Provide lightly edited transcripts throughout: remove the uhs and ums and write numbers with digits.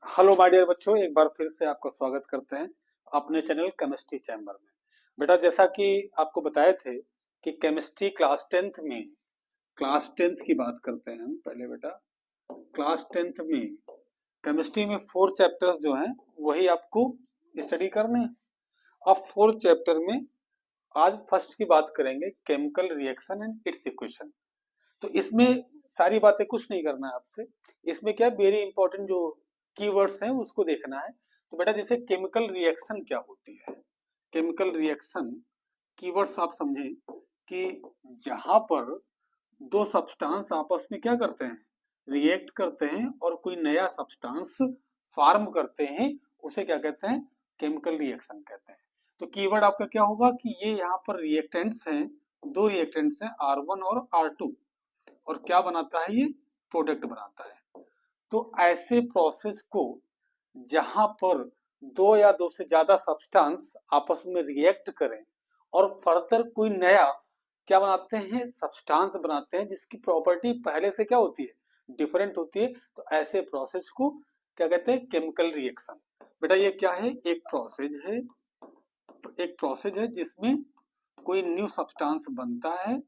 Hello my dear बच्चों, एक बार फिर से आपका स्वागत करते हैं अपने चैनल केमिस्ट्री चैम्बर में। बेटा, जैसा कि आपको बताए थे कि केमिस्ट्री क्लास टेंथ की बात करते हैं हम पहले। बेटा, क्लास टेंथ में केमिस्ट्री में 4 चैप्टर्स जो हैं वही आपको स्टडी करने हैं। अब 4 चैप्टर में आज फर्स्ट की बात करेंगे, chemical reaction and it's equation. तो इसमें सारी बातें कुछ नहीं करना है आपसे। इसमें क्या वेरी इंपॉर्टेंट जो कीवर्ड्स हैं उसको देखना है। तो बेटा, जैसे केमिकल रिएक्शन क्या होती है, केमिकल रिएक्शन कीवर्ड्स आप समझें कि जहां पर दो सब्सटेंस आपस में क्या करते हैं, रिएक्ट करते हैं और कोई नया सब्सटेंस फॉर्म करते हैं, उसे क्या कहते हैं, केमिकल रिएक्शन कहते हैं। तो कीवर्ड आपका क्या होगा कि ये यहाँ पर रिएक्टेंट्स हैं, दो रिएक्टेंट्स हैं R1 और R2, और क्या बनाता है, ये प्रोडक्ट बनाता है। तो ऐसे प्रोसेस को जहां पर दो या दो से ज्यादा सब्सटेंस आपस में रिएक्ट करें और फर्दर कोई नया क्या बनाते हैं, सब्सटेंस बनाते हैं जिसकी प्रॉपर्टी पहले से क्या होती है, डिफरेंट होती है। तो ऐसे प्रोसेस को क्या कहते हैं, केमिकल रिएक्शन। बेटा, ये क्या है, एक प्रोसेस है जिसमें कोई न्यू सब्सटेंस बनता है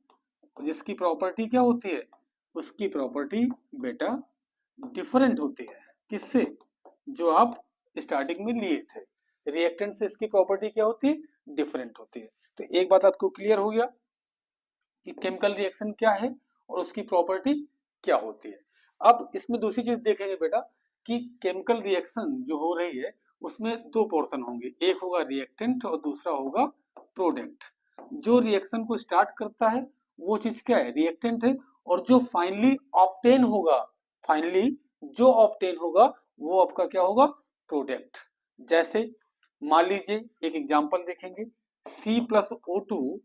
जिसकी प्रॉपर्टी क्या होती है, उसकी प्रॉपर्टी बेटा डिफरेंट होती है। किससे, जो आप स्टार्टिंग में लिए थे। रिएक्टेंट से इसकी प्रॉपर्टी क्या होती है, डिफरेंट होती है। तो एक बात आपको क्लियर हो गया कि केमिकल रिएक्शन क्या है और उसकी प्रॉपर्टी क्या होती है। अब इसमें दूसरी चीज देखेंगे बेटा कि केमिकल रिएक्शन जो हो रही है उसमें दो पोर्शन होंगे, एक होगा रिएक्टेंट और दूसरा होगा प्रोडक्ट। जो रिएक्शन को स्टार्ट करता है वो चीज क्या है, रिएक्टेंट है, और जो फाइनली जो ऑप्टेन होगा वो आपका क्या होगा, प्रोडक्ट। जैसे मान लीजिए एक एग्जांपल देखेंगे, C+O2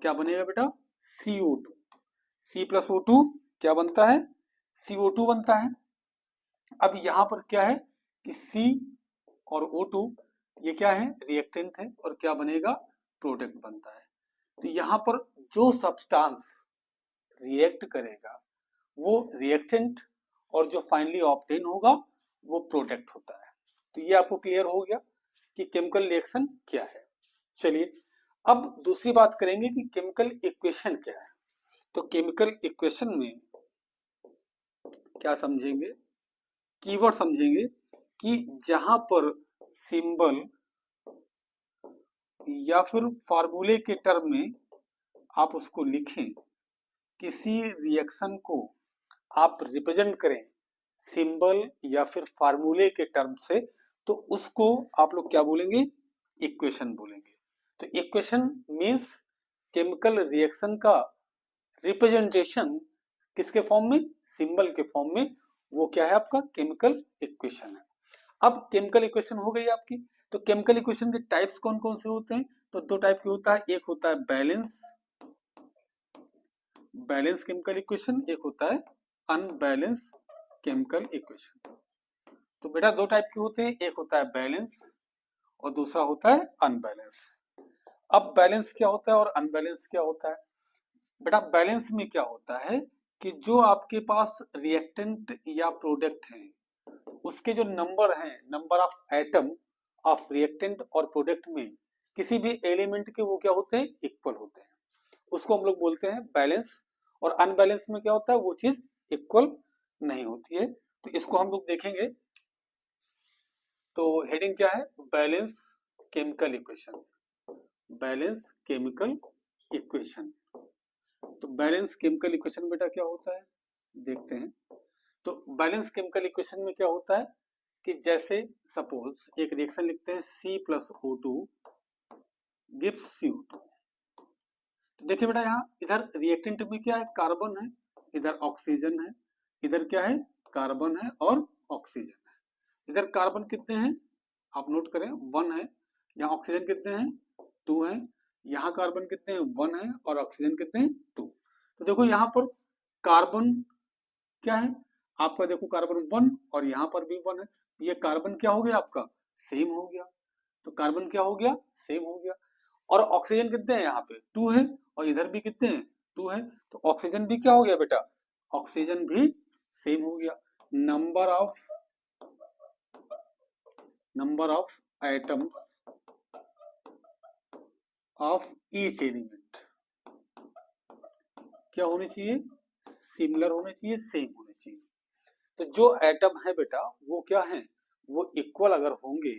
क्या बनेगा बेटा, CO2। C+O2 क्या बनता है, CO2 बनता है। अब यहाँ पर क्या है कि C और O2 ये क्या है, रिएक्टेंट है, और क्या बनेगा, प्रोडक्ट बनता है। तो यहाँ पर जो सब्सटेंस रिएक्ट करेगा वो रिएक्टेंट, और जो फाइनली ऑब्टेन होगा वो प्रोडक्ट होता है। तो ये आपको क्लियर हो गया कि केमिकल रिएक्शन क्या है। चलिए अब दूसरी बात करेंगे कि केमिकल इक्वेशन क्या है। तो केमिकल इक्वेशन में क्या समझेंगे, कीवर्ड समझेंगे कि जहां पर सिंबल या फिर फॉर्मूले के टर्म में आप उसको लिखें, किसी रिएक्शन को आप रिप्रेजेंट करें सिंबल या फिर फार्मूले के टर्म से, तो उसको आप लोग क्या बोलेंगे, इक्वेशन बोलेंगे। तो इक्वेशन मींस केमिकल रिएक्शन का रिप्रेजेंटेशन किसके फॉर्म में, सिंबल के फॉर्म में, वो क्या है आपका केमिकल इक्वेशन है। अब केमिकल इक्वेशन हो गई आपकी। तो केमिकल इक्वेशन के टाइप्स कौन कौन से होते हैं, तो दो टाइप के होता है, एक होता है बैलेंस केमिकल इक्वेशन, एक होता है अनबैलेंस केमिकल इक्वेशन। तो बेटा दो टाइप के होते हैं, एक होता है बैलेंस और दूसरा होता है अनबैलेंस। अब बैलेंस क्या होता है और अनबैलेंस क्या होता है। बेटा बैलेंस में क्या होता है कि जो आपके पास रिएक्टेंट या प्रोडक्ट हैं उसके जो नंबर हैं, number of atom of reactant और प्रोडक्ट में किसी भी एलिमेंट के वो क्या होते हैं, इक्वल होते हैं, उसको हम लोग बोलते हैं बैलेंस। और अनबैलेंस में क्या होता है, वो चीज इक्वल नहीं होती है। तो इसको हम लोग देखेंगे। तो हेडिंग क्या है, balance chemical equation, balance chemical equation. तो बैलेंस केमिकल इक्वेशन बेटा क्या होता है, देखते हैं। तो बैलेंस केमिकल इक्वेशन में क्या होता है कि जैसे सपोज एक रिएक्शन लिखते हैं C+O2 गिव्स CO2। तो देखिए बेटा यहाँ इधर रिएक्टेंट में क्या है, कार्बन है, इधर ऑक्सीजन है, इधर क्या है, कार्बन है और ऑक्सीजन है। इधर कार्बन कितने हैं आप नोट करें, 1 है। यहाँ ऑक्सीजन कितने हैं, 2 है। यहाँ कार्बन कितने हैं, 1 है, और ऑक्सीजन कितने हैं, 2। तो देखो यहाँ पर कार्बन क्या है आपका, देखो कार्बन 1 और यहाँ पर भी 1 है। ये कार्बन क्या हो गया आपका, सेम हो गया। तो कार्बन क्या हो गया, सेम हो गया। और ऑक्सीजन कितने हैं, यहाँ पे 2 है, और इधर भी कितने हैं, 2 है। तो ऑक्सीजन भी क्या हो गया बेटा, ऑक्सीजन भी सेम हो गया। Number of number of atoms of each element क्या होनी चाहिए, सिमिलर होने चाहिए, सेम होने चाहिए। तो जो एटम है बेटा वो क्या है, वो इक्वल अगर होंगे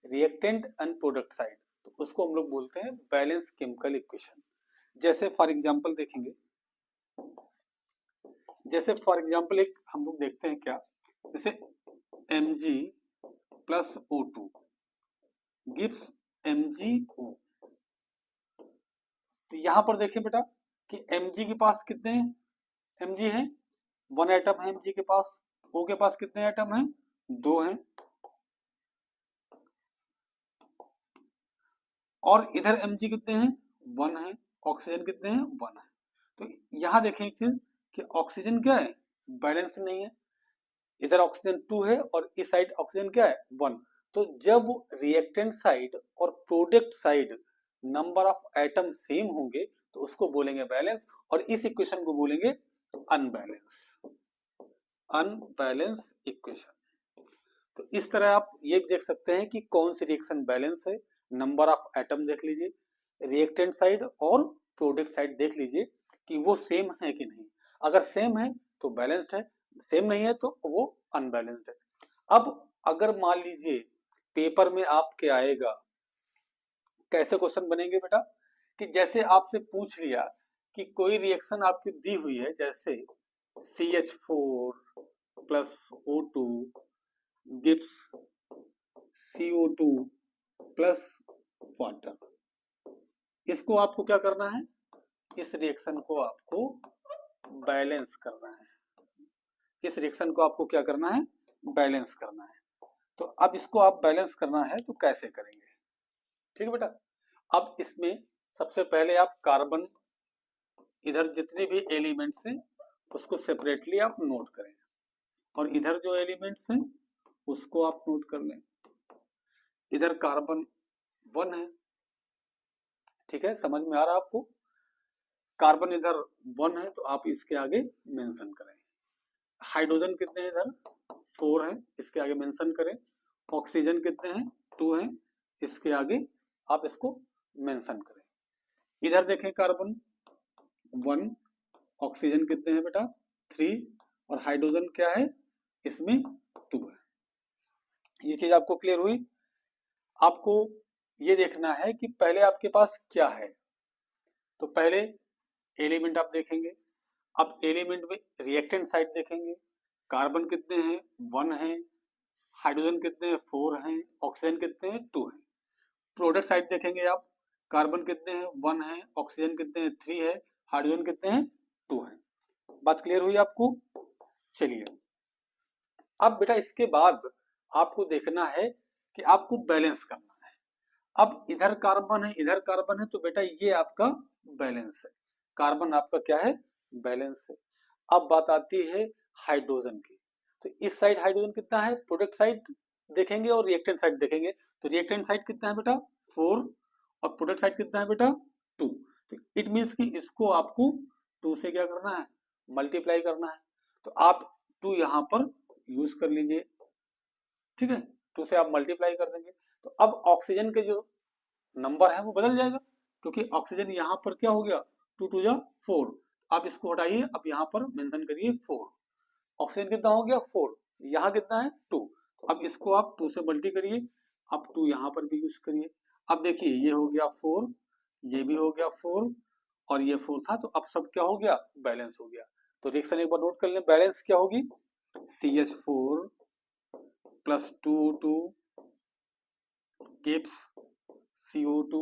रिएक्टेंट एंड प्रोडक्ट साइड तो उसको हम लोग बोलते हैं बैलेंस केमिकल इक्वेशन। जैसे फॉर एग्जांपल देखेंगे, जैसे फॉर एग्जांपल एक हम लोग देखते हैं क्या, जैसे Mg plus O2 gives MgO। तो यहां पर देखिए बेटा कि Mg के पास कितने Mg हैं, 1 एटम है Mg के पास, O के पास कितने एटम हैं, 2 हैं, और इधर Mg कितने हैं, 1 है, ऑक्सीजन कितने हैं, 1 है। तो यहां देखें एक चीज कि ऑक्सीजन क्या है, बैलेंस नहीं है, इधर ऑक्सीजन 2 है और इस साइड ऑक्सीजन क्या है, 1। तो जब रिएक्टेंट साइड और product side number of atom same होंगे तो उसको बोलेंगे बैलेंस, और इस इक्वेशन को बोलेंगे अनबैलेंस, अनबैलेंस इक्वेशन। तो इस तरह आप ये देख सकते हैं कि कौन सी रिएक्शन बैलेंस है, नंबर ऑफ एटम देख लीजिए, रिएक्टेंट साइड और प्रोडक्ट साइड देख लीजिए कि वो सेम है कि नहीं। अगर सेम है तो बैलेंस्ड है, सेम नहीं है तो वो अनबैलेंस्ड है। अब अगर मान लीजिए पेपर में आपके आएगा, कैसे क्वेश्चन बनेंगे बेटा, कि जैसे आपसे पूछ लिया कि कोई रिएक्शन आपकी दी हुई है, जैसे CH4 plus O2 gives CO2 plus water. इसको आपको क्या करना है, इस रिएक्शन को आपको बैलेंस करना है, इस रिएक्शन को आपको क्या करना है, बैलेंस करना है। तो अब इसको आप बैलेंस करना है तो कैसे करेंगे, ठीक है बेटा। अब इसमें सबसे पहले आप कार्बन, इधर जितने भी एलिमेंट्स हैं उसको सेपरेटली आप नोट करें, और इधर जो एलिमेंट्स हैं उसको आप नोट कर लें। इधर कार्बन 1 है, ठीक है, समझ में आ रहा है आपको, कार्बन इधर 1 है तो आप इसके आगे मेंशन करें। हाइड्रोजन कितने हैं, इधर 4 है, इसके आगे मेंशन करें। ऑक्सीजन कितने हैं, 2 हैं, इसके आगे आप इसको मेंशन करें। इधर देखें कार्बन 1, ऑक्सीजन कितने हैं बेटा 3, और हाइड्रोजन क्या है इसमें 2 है। ये चीज आपको क्लियर हुई। आपको ये देखना है कि पहले आपके पास क्या है, तो पहले एलिमेंट आप देखेंगे। अब एलिमेंट में रिएक्टेंट साइड देखेंगे, कार्बन कितने हैं 1 है, हाइड्रोजन कितने हैं 4 हैं, ऑक्सीजन कितने हैं 2 हैं। प्रोडक्ट साइड देखेंगे आप, कार्बन कितने हैं 1 है, ऑक्सीजन कितने हैं 3 है, हाइड्रोजन कितने हैं 2 हैं। बात क्लियर हुई आपको। चलिए अब बेटा इसके बाद आपको देखना है कि आपको बैलेंस करना है। अब इधर कार्बन है, इधर कार्बन है, तो बेटा ये आपका बैलेंस है, कार्बन आपका क्या है, बैलेंस है। अब बात आती है हाइड्रोजन की, तो इस साइड हाइड्रोजन कितना है, प्रोडक्ट साइड देखेंगे और रिएक्टेंट साइड देखेंगे। तो रिएक्टेंट साइड कितना है बेटा 4, और प्रोडक्ट साइड कितना है बेटा 2। तो इट मीन्स कि इसको आपको 2 से क्या करना है, मल्टीप्लाई करना है। तो आप 2 यहाँ पर यूज कर लीजिए, ठीक है, 2 से आप मल्टीप्लाई कर देंगे। तो अब ऑक्सीजन के जो नंबर है वो बदल जाएगा, क्योंकि ऑक्सीजन यहाँ पर क्या हो गया 2 2 जा 4। आप इसको हटाइए, अब यहाँ पर मेंशन करिए 4। ऑक्सीजन कितना हो गया 4, यहाँ कितना है 2। तो अब इसको आप 2 से मल्टी करिए, अब 2 यहाँ पर भी यूज करिए। अब देखिए ये हो गया 4, ये भी हो गया 4, और ये 4 था, तो अब सब क्या हो गया, बैलेंस हो गया। तो रिएक्शन एक बार नोट कर लें, बैलेंस क्या होगी, CH4 plus 2O2 gives CO2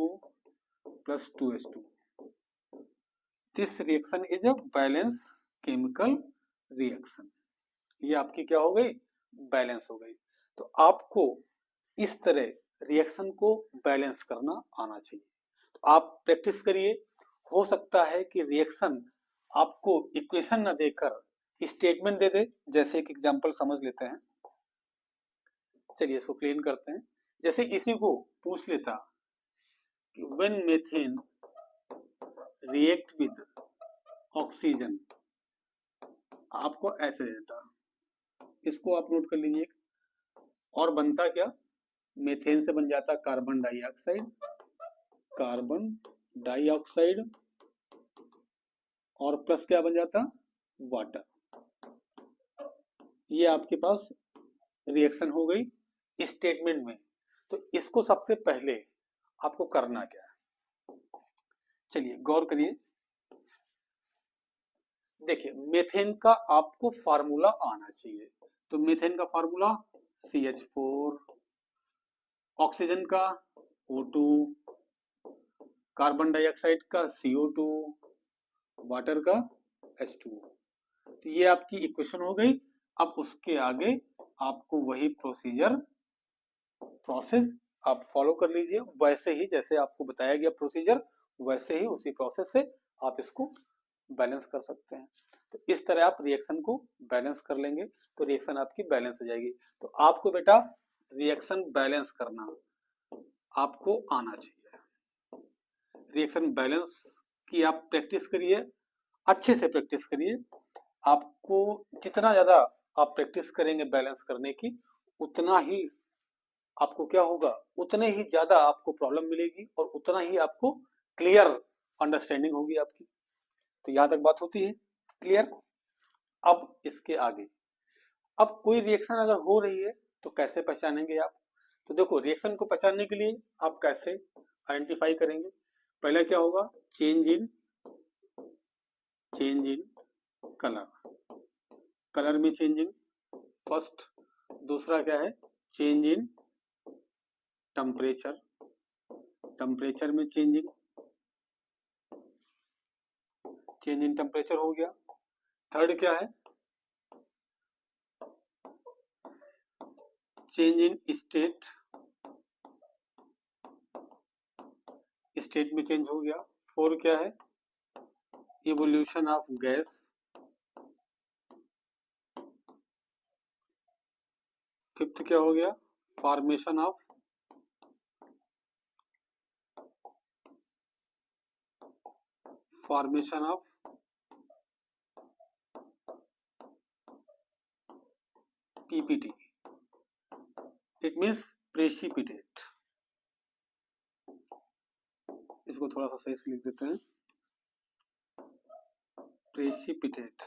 plus 2H2. This reaction is a balance chemical reaction. ये आपकी क्या हो गई, बैलेंस हो गई। तो आपको इस तरह रिएक्शन को बैलेंस करना आना चाहिए। तो आप प्रैक्टिस करिए, हो सकता है कि रिएक्शन आपको इक्वेशन न देकर स्टेटमेंट दे दे। जैसे एक एग्जांपल समझ लेते हैं, चलिए इसको क्लीन करते हैं। जैसे इसी को पूछ लेता कि when methane react with oxygen, आपको ऐसे देता, इसको आप नोट कर लीजिए, और बनता क्या मीथेन से बन जाता कार्बन डाइऑक्साइड, कार्बन डाइऑक्साइड, और प्लस क्या बन जाता, वाटर। ये आपके पास रिएक्शन हो गई स्टेटमेंट में। तो इसको सबसे पहले आपको करना क्या है, चलिए गौर करिए। देखिए मीथेन का आपको फार्मूला आना चाहिए। तो मीथेन का फार्मूला CH4, ऑक्सीजन का O2, कार्बन डाइऑक्साइड का CO2, वाटर का H2। तो ये आपकी इक्वेशन हो गई। अब उसके आगे आपको वही प्रोसेस आप फॉलो कर लीजिए, वैसे ही जैसे आपको बताया गया प्रोसीजर, वैसे ही उसी प्रोसेस से आप इसको बैलेंस कर सकते हैं। तो इस तरह आप रिएक्शन को बैलेंस कर लेंगे तो रिएक्शन आपकी बैलेंस हो जाएगी। तो आपको बेटा रिएक्शन बैलेंस करना आपको आना चाहिए। रिएक्शन बैलेंस की आप प्रैक्टिस करिए, अच्छे से प्रैक्टिस करिए। आपको जितना ज्यादा आप प्रैक्टिस करेंगे बैलेंस करने की, उतना ही आपको क्या होगा, उतने ही ज्यादा आपको प्रॉब्लम मिलेगी और उतना ही आपको क्लियर अंडरस्टैंडिंग होगी आपकी। तो यहां तक बात होती है क्लियर। अब इसके आगे, अब कोई रिएक्शन अगर हो रही है तो कैसे पहचानेंगे आप। तो देखो रिएक्शन को पहचानने के लिए आप कैसे आइडेंटिफाई करेंगे। पहला क्या होगा, चेंज इन कलर, कलर में चेंजिंग फर्स्ट। दूसरा क्या है, चेंज इन टेम्परेचर, टेम्परेचर में चेंजिंग, चेंज इन टेम्परेचर हो गया। थर्ड क्या है, चेंज इन स्टेट, स्टेट में चेंज हो गया। फोर क्या है, इवोल्यूशन ऑफ गैस। फिफ्थ क्या हो गया, formation of PPT, it means precipitate. इसको थोड़ा सा सही से लिख देते हैं, प्रेसिपिटेट।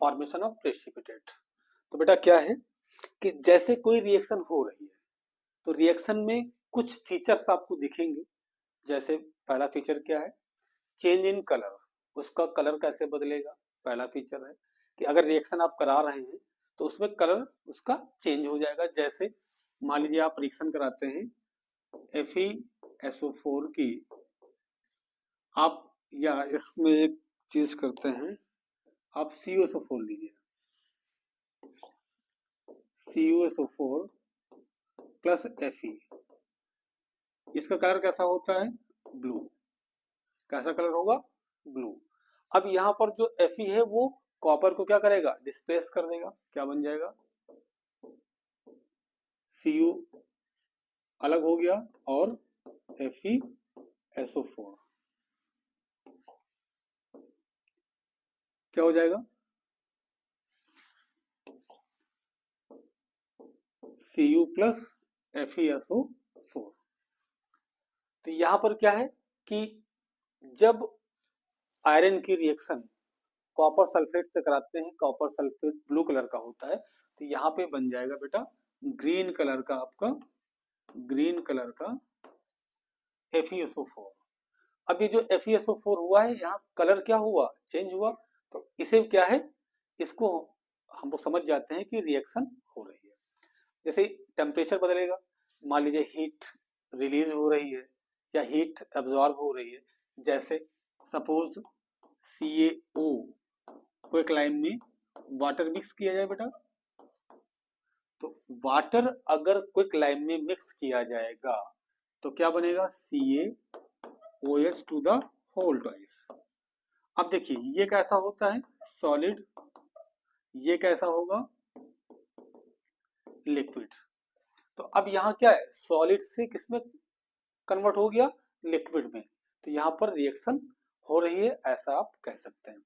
Formation of precipitate. तो बेटा क्या है कि जैसे कोई रिएक्शन हो रही है तो रिएक्शन में कुछ फीचर्स आपको दिखेंगे। जैसे पहला फीचर क्या है, चेंज इन कलर, उसका कलर कैसे बदलेगा। पहला फीचर है कि अगर रिएक्शन आप करा रहे हैं तो उसमें कलर उसका चेंज हो जाएगा। जैसे मान लीजिए आप रिएक्शन कराते हैं FeSO4 की, आप या इसमें एक चीज करते हैं, आप CuSO4 लीजिए, CuSO4 प्लस Fe, इसका कलर कैसा होता है, ब्लू। कैसा कलर होगा, ब्लू। अब यहाँ पर जो Fe है वो कॉपर को क्या करेगा, डिस्प्लेस कर देगा। क्या बन जाएगा, Cu अलग हो गया और FeSO4 क्या हो जाएगा, Cu प्लस FeSO4। तो यहां पर क्या है कि जब आयरन की रिएक्शन कॉपर सल्फेट से कराते हैं, कॉपर सल्फेट ब्लू कलर का होता है, तो यहाँ पे बन जाएगा बेटा ग्रीन कलर का, आपका ग्रीन कलर का FeSO4। अब ये जो FeSO4 हुआ है, यहाँ कलर क्या हुआ, चेंज हुआ। तो इसे क्या है, इसको हम लोग समझ जाते हैं कि रिएक्शन हो रही है। जैसे टेम्परेचर बदलेगा, मान लीजिए हीट रिलीज हो रही है या हीट एब्जॉर्ब हो रही है। जैसे सपोज CaO को एक लाइन में वाटर मिक्स किया जाए बेटा, तो वाटर अगर क्विक लाइम में मिक्स किया जाएगा तो क्या बनेगा, CaOH two the whole twice. अब देखिए ये कैसा होता है, सॉलिड, ये कैसा होगा, लिक्विड। तो अब यहाँ क्या है, सॉलिड से किसमें कन्वर्ट हो गया, लिक्विड में। तो यहाँ पर रिएक्शन हो रही है, ऐसा आप कह सकते हैं।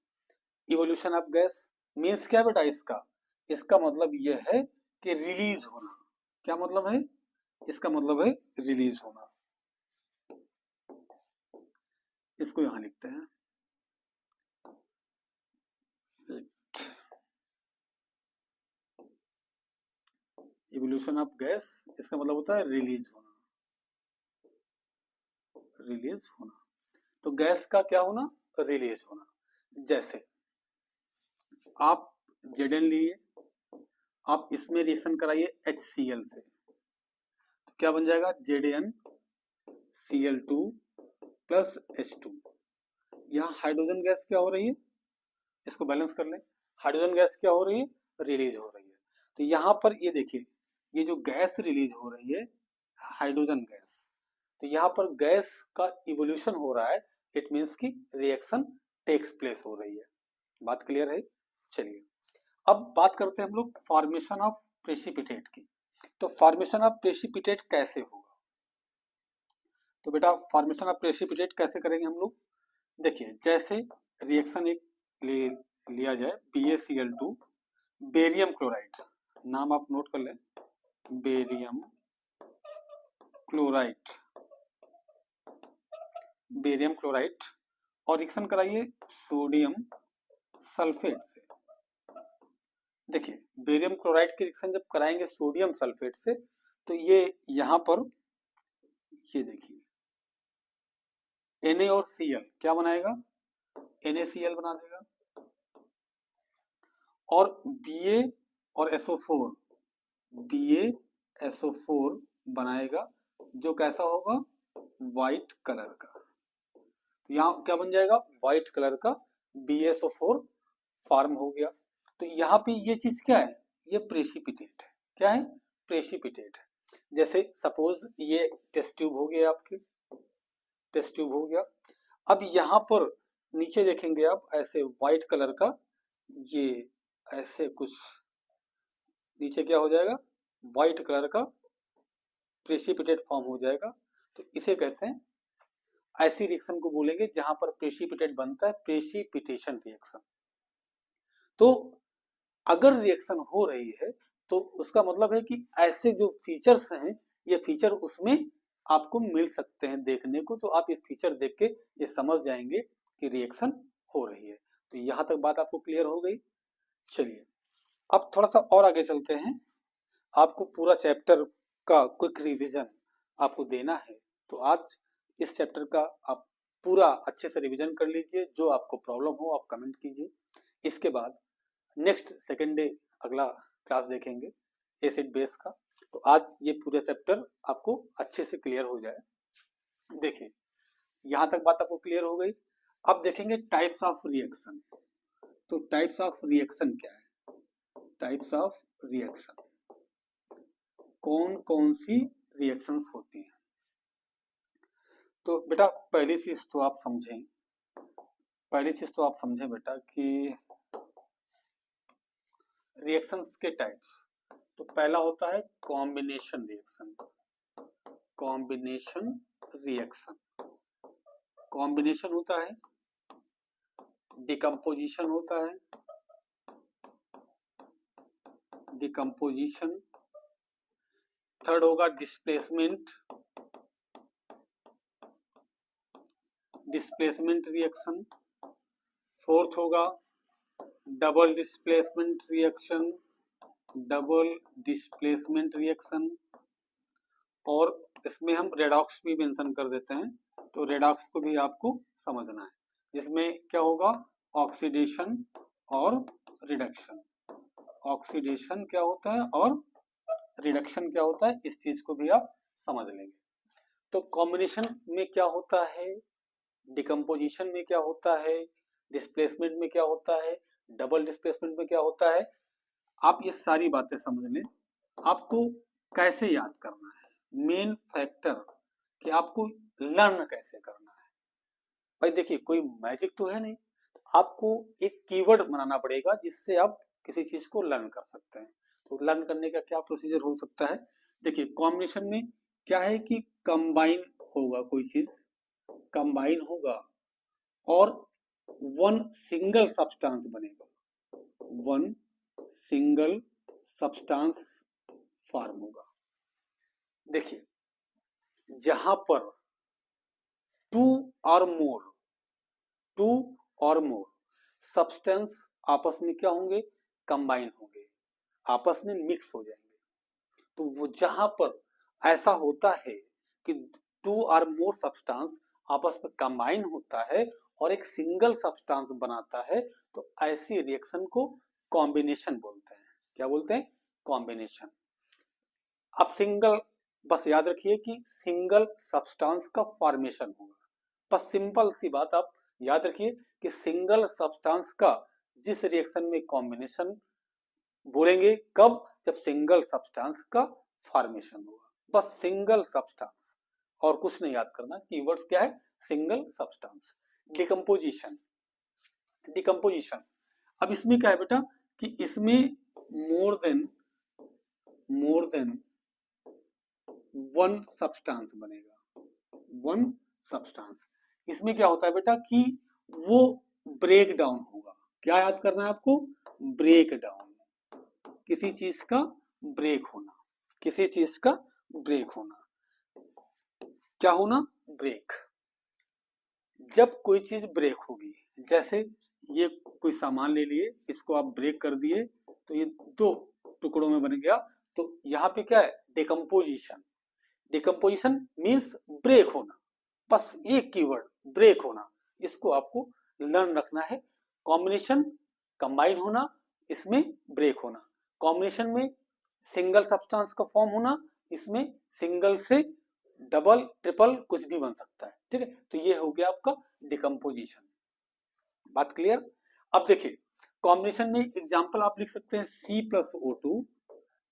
इवोल्यूशन ऑफ गैस मीन्स क्या बेटा, इसका इसका मतलब यह है कि रिलीज होना। क्या मतलब है? इसका मतलब है रिलीज होना। इसको यहां लिखते हैं। इवोल्यूशन ऑफ गैस, इसका मतलब होता है रिलीज होना। रिलीज होना, तो गैस का क्या होना? रिलीज होना। जैसे आप Zn लिए, आप इसमें रिएक्शन कराइए HCl से, तो क्या बन जाएगा? ZnCl2 plus H2। यहाँ हाइड्रोजन गैस क्या हो रही है? इसको बैलेंस कर लें। हाइड्रोजन गैस क्या हो रही है? रिलीज हो रही है। तो यहाँ पर ये देखिए, ये जो गैस रिलीज हो रही है हाइड्रोजन गैस, तो यहाँ पर गैस का इवोल्यूशन हो रहा है। इट मीन्स की रिएक्शन टेक्स प्लेस हो रही है। बात क्लियर है? चलिए अब बात करते हैं हम लोग फॉर्मेशन ऑफ प्रेसिपिटेट की। तो फॉर्मेशन ऑफ प्रेसिपिटेट कैसे होगा? तो बेटा फॉर्मेशन ऑफ प्रेसिपिटेट कैसे करेंगे हम लोग? देखिए जैसे रिएक्शन एक लिया जाए BaCl2 बेरियम क्लोराइड, नाम आप नोट कर लें, बेरियम क्लोराइड, बेरियम क्लोराइड, और रिएक्शन कराइए सोडियम सल्फेट से। देखिए बेरियम क्लोराइड की रिएक्शन जब कराएंगे सोडियम सल्फेट से, तो ये यहां पर ये देखिए Na और Cl क्या बनाएगा? NaCl बना देगा। और Ba और SO4, BaSO4 बनाएगा, जो कैसा होगा? व्हाइट कलर का। तो यहाँ क्या बन जाएगा? व्हाइट कलर का BaSO4 फॉर्म हो गया। तो यहाँ पे ये चीज क्या है? ये प्रेसिपिटेट है। क्या है? प्रेसिपिटेट है। जैसे सपोज ये टेस्ट ट्यूब हो गया, आपके टेस्ट ट्यूब हो गया। अब यहाँ पर नीचे देखेंगे आप ऐसे व्हाइट कलर का, ये ऐसे कुछ नीचे क्या हो जाएगा? व्हाइट कलर का प्रेसिपिटेट फॉर्म हो जाएगा। तो इसे कहते हैं, ऐसी रिएक्शन को बोलेंगे जहां पर प्रेसिपिटेट बनता है, प्रेसिपिटेशन रिएक्शन। तो अगर रिएक्शन हो रही है तो उसका मतलब है कि ऐसे जो फीचर्स हैं, ये फीचर उसमें आपको मिल सकते हैं देखने को। तो आप ये फीचर देख के ये समझ जाएंगे कि रिएक्शन हो रही है। तो यहां तक बात आपको क्लियर हो गई। चलिए अब थोड़ा सा और आगे चलते हैं। आपको पूरा चैप्टर का क्विक रिवीजन आपको देना है, तो आज इस चैप्टर का आप पूरा अच्छे से रिवीजन कर लीजिए। जो आपको प्रॉब्लम हो आप कमेंट कीजिए। इसके बाद नेक्स्ट सेकेंड डे अगला क्लास देखेंगे एसिड बेस का। तो आज ये पूरा चैप्टर आपको अच्छे से क्लियर हो जाए। देखिए यहां तक बात आपको क्लियर हो गई। अब देखेंगे टाइप्स ऑफ रिएक्शन। तो टाइप्स ऑफ रिएक्शन क्या है? टाइप्स ऑफ रिएक्शन, कौन कौन सी रिएक्शंस होती हैं? तो बेटा पहली चीज तो आप समझें, बेटा कि रिएक्शंस के टाइप्स। तो पहला होता है combination reaction. Combination reaction, combination होता है, डिकम्पोजिशन होता है, डिकम्पोजिशन। थर्ड होगा डिस्प्लेसमेंट, डिस्प्लेसमेंट रिएक्शन। फोर्थ होगा double displacement reaction, double displacement reaction. और इसमें हम रेडॉक्स भी मेंशन कर देते हैं, तो रेडॉक्स को भी आपको समझना है, जिसमें क्या होगा? ऑक्सीडेशन और रिडक्शन। ऑक्सीडेशन क्या होता है और रिडक्शन क्या होता है, इस चीज को भी आप समझ लेंगे। तो कॉम्बिनेशन में क्या होता है, डिकम्पोजिशन में क्या होता है, डिस्प्लेसमेंट में क्या होता है, डबल डिस्प्लेसमेंट में क्या होता है, आप ये सारी बातें समझ लें। आपको कैसे याद करना है, मेन फैक्टर कि आपको लर्न कैसे करना है। भाई देखिए कोई मैजिक तो है नहीं, आपको एक कीवर्ड बनाना पड़ेगा जिससे आप किसी चीज को लर्न कर सकते हैं। तो लर्न करने का क्या प्रोसीजर हो सकता है? देखिए कॉम्बिनेशन में क्या है कि कंबाइन होगा, कोई चीज कंबाइन होगा और वन सिंगल सब्सटेंस बनेगा, वन सिंगल सब्सटेंस फॉर्म होगा। देखिए, जहां पर टू और मोर सब्सटेंस आपस में क्या होंगे, कंबाइन होंगे, आपस में मिक्स हो जाएंगे। तो वो जहां पर ऐसा होता है कि टू और मोर सब्सटेंस आपस में कंबाइन होता है और एक सिंगल सब्सटेंस बनाता है, तो ऐसी रिएक्शन को कॉम्बिनेशन बोलते हैं। क्या बोलते हैं? कॉम्बिनेशन। अब सिंगल, बस याद रखिए कि सिंगल सब्सटेंस का फॉर्मेशन होगा। बस सिंपल सी बात आप याद रखिए कि सिंगल सब्सटेंस का जिस रिएक्शन में कॉम्बिनेशन बोलेंगे, कब? जब सिंगल सब्सटेंस का फॉर्मेशन होगा। बस सिंगल सब्सटेंस, और कुछ नहीं याद करना। कीवर्ड्स क्या है? Single substance. डिकम्पोजिशन। डिकम्पोजिशन, अब इसमें क्या है बेटा कि इसमें मोर देन वन सब्सटेंस बनेगा। वन सब्सटेंस, इसमें क्या होता है बेटा कि वो ब्रेक डाउन होगा। क्या याद करना है आपको? ब्रेक डाउन, किसी चीज का ब्रेक होना, किसी चीज का ब्रेक होना। क्या होना? ब्रेक। जब कोई चीज ब्रेक होगी, जैसे ये कोई सामान ले लिए, इसको आप ब्रेक कर दिए तो ये दो टुकड़ों में बन गया, तो यहाँ पे क्या है? डिकम्पोजिशन। डिकम्पोजिशन मीन्स ब्रेक होना। बस एक कीवर्ड, ब्रेक होना, इसको आपको लर्न रखना है। कॉम्बिनेशन, कंबाइन होना, इसमें ब्रेक होना। कॉम्बिनेशन में सिंगल सब्सटेंस का फॉर्म होना, इसमें सिंगल से डबल ट्रिपल कुछ भी बन सकता है। ठीक है, तो ये हो गया आपका डिकम्पोजिशन। बात क्लियर? अब देखिए, कॉम्बिनेशन में एग्जांपल आप लिख सकते हैं C+O2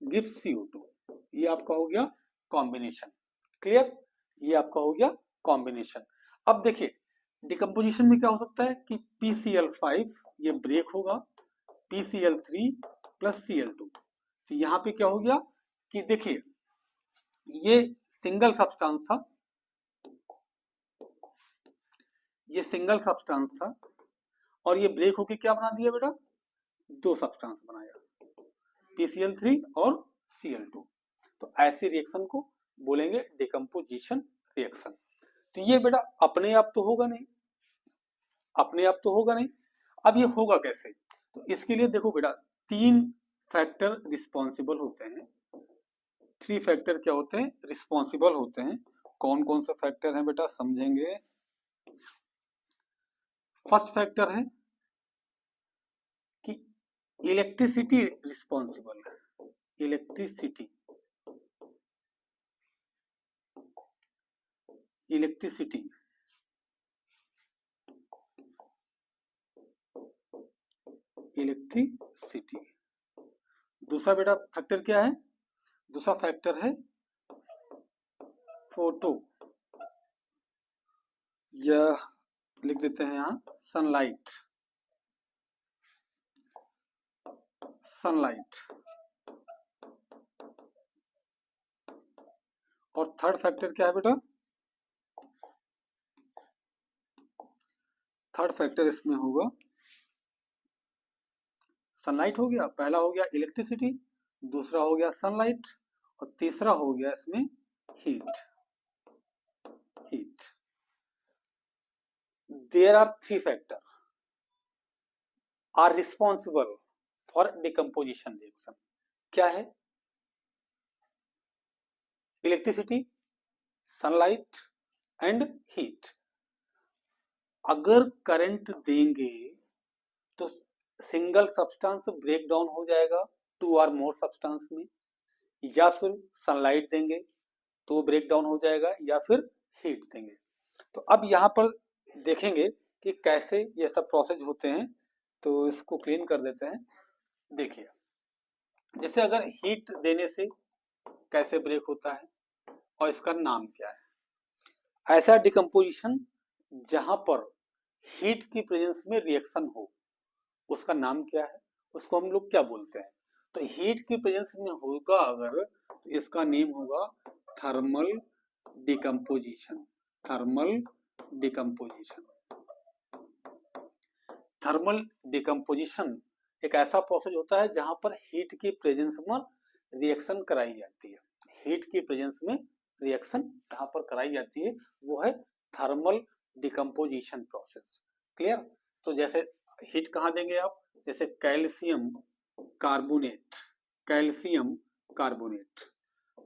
गिव्स CO2, ये आपका हो गया कॉम्बिनेशन। क्लियर? ये आपका हो गया कॉम्बिनेशन। अब देखिए, डिकम्पोजिशन में क्या हो सकता है कि PCl5 ये ब्रेक होगा, PCl3 प्लस Cl2। तो यहाँ पे क्या हो गया कि देखिए, ये सिंगल सब्सटेंस था, ये सिंगल सब्सटेंस था, और ये ब्रेक होके क्या बना दिया बेटा? दो सब्सटेंस बनाया, PCl3 और Cl2। तो ऐसी रिएक्शन को बोलेंगे डिकम्पोजिशन रिएक्शन। तो ये बेटा अपने आप तो होगा नहीं, अपने आप तो होगा नहीं। अब ये होगा कैसे? तो इसके लिए देखो बेटा, तीन फैक्टर रिस्पॉन्सिबल होते हैं। थ्री फैक्टर क्या होते हैं? रिस्पॉन्सिबल होते हैं। कौन कौन से फैक्टर हैं बेटा? समझेंगे। फर्स्ट फैक्टर है कि इलेक्ट्रिसिटी रिस्पॉन्सिबल है, इलेक्ट्रिसिटी, इलेक्ट्रिसिटी। इलेक्ट्रिसिटी। दूसरा बेटा फैक्टर क्या है? दूसरा फैक्टर है फोटो, यह लिख देते हैं यहां सनलाइट, सनलाइट। और थर्ड फैक्टर क्या है बेटा? थर्ड फैक्टर इसमें होगा सनलाइट। हो गया, पहला हो गया इलेक्ट्रिसिटी, दूसरा हो गया सनलाइट, और तीसरा हो गया इसमें heat. Heat. There are three factor are responsible for decomposition reaction. क्या है? Electricity, sunlight and heat. अगर करंट देंगे तो सिंगल सब्सटेंस ब्रेक डाउन हो जाएगा टू और मोर सब्सटेंस में, या फिर सनलाइट देंगे तो ब्रेक डाउन हो जाएगा, या फिर हीट देंगे। तो अब यहाँ पर देखेंगे कि कैसे ये सब प्रोसेस होते हैं, तो इसको क्लीन कर देते हैं। देखिए, जैसे अगर हीट देने से कैसे ब्रेक होता है और इसका नाम क्या है? ऐसा डिकम्पोजिशन जहां पर हीट की प्रेजेंस में रिएक्शन हो, उसका नाम क्या है? उसको हम लोग क्या बोलते हैं? तो हीट की प्रेजेंस में होगा अगर, तो इसका नेम होगा thermal decomposition. Thermal decomposition. Thermal decomposition एक ऐसा प्रोसेस होता है जहां पर हीट की प्रेजेंस में रिएक्शन कराई जाती है। हीट की प्रेजेंस में रिएक्शन जहां पर कराई जाती है वो है थर्मल डिकम्पोजिशन प्रोसेस। क्लियर? तो जैसे हीट कहाँ देंगे आप, जैसे कैल्शियम कार्बोनेट, कैल्शियम कार्बोनेट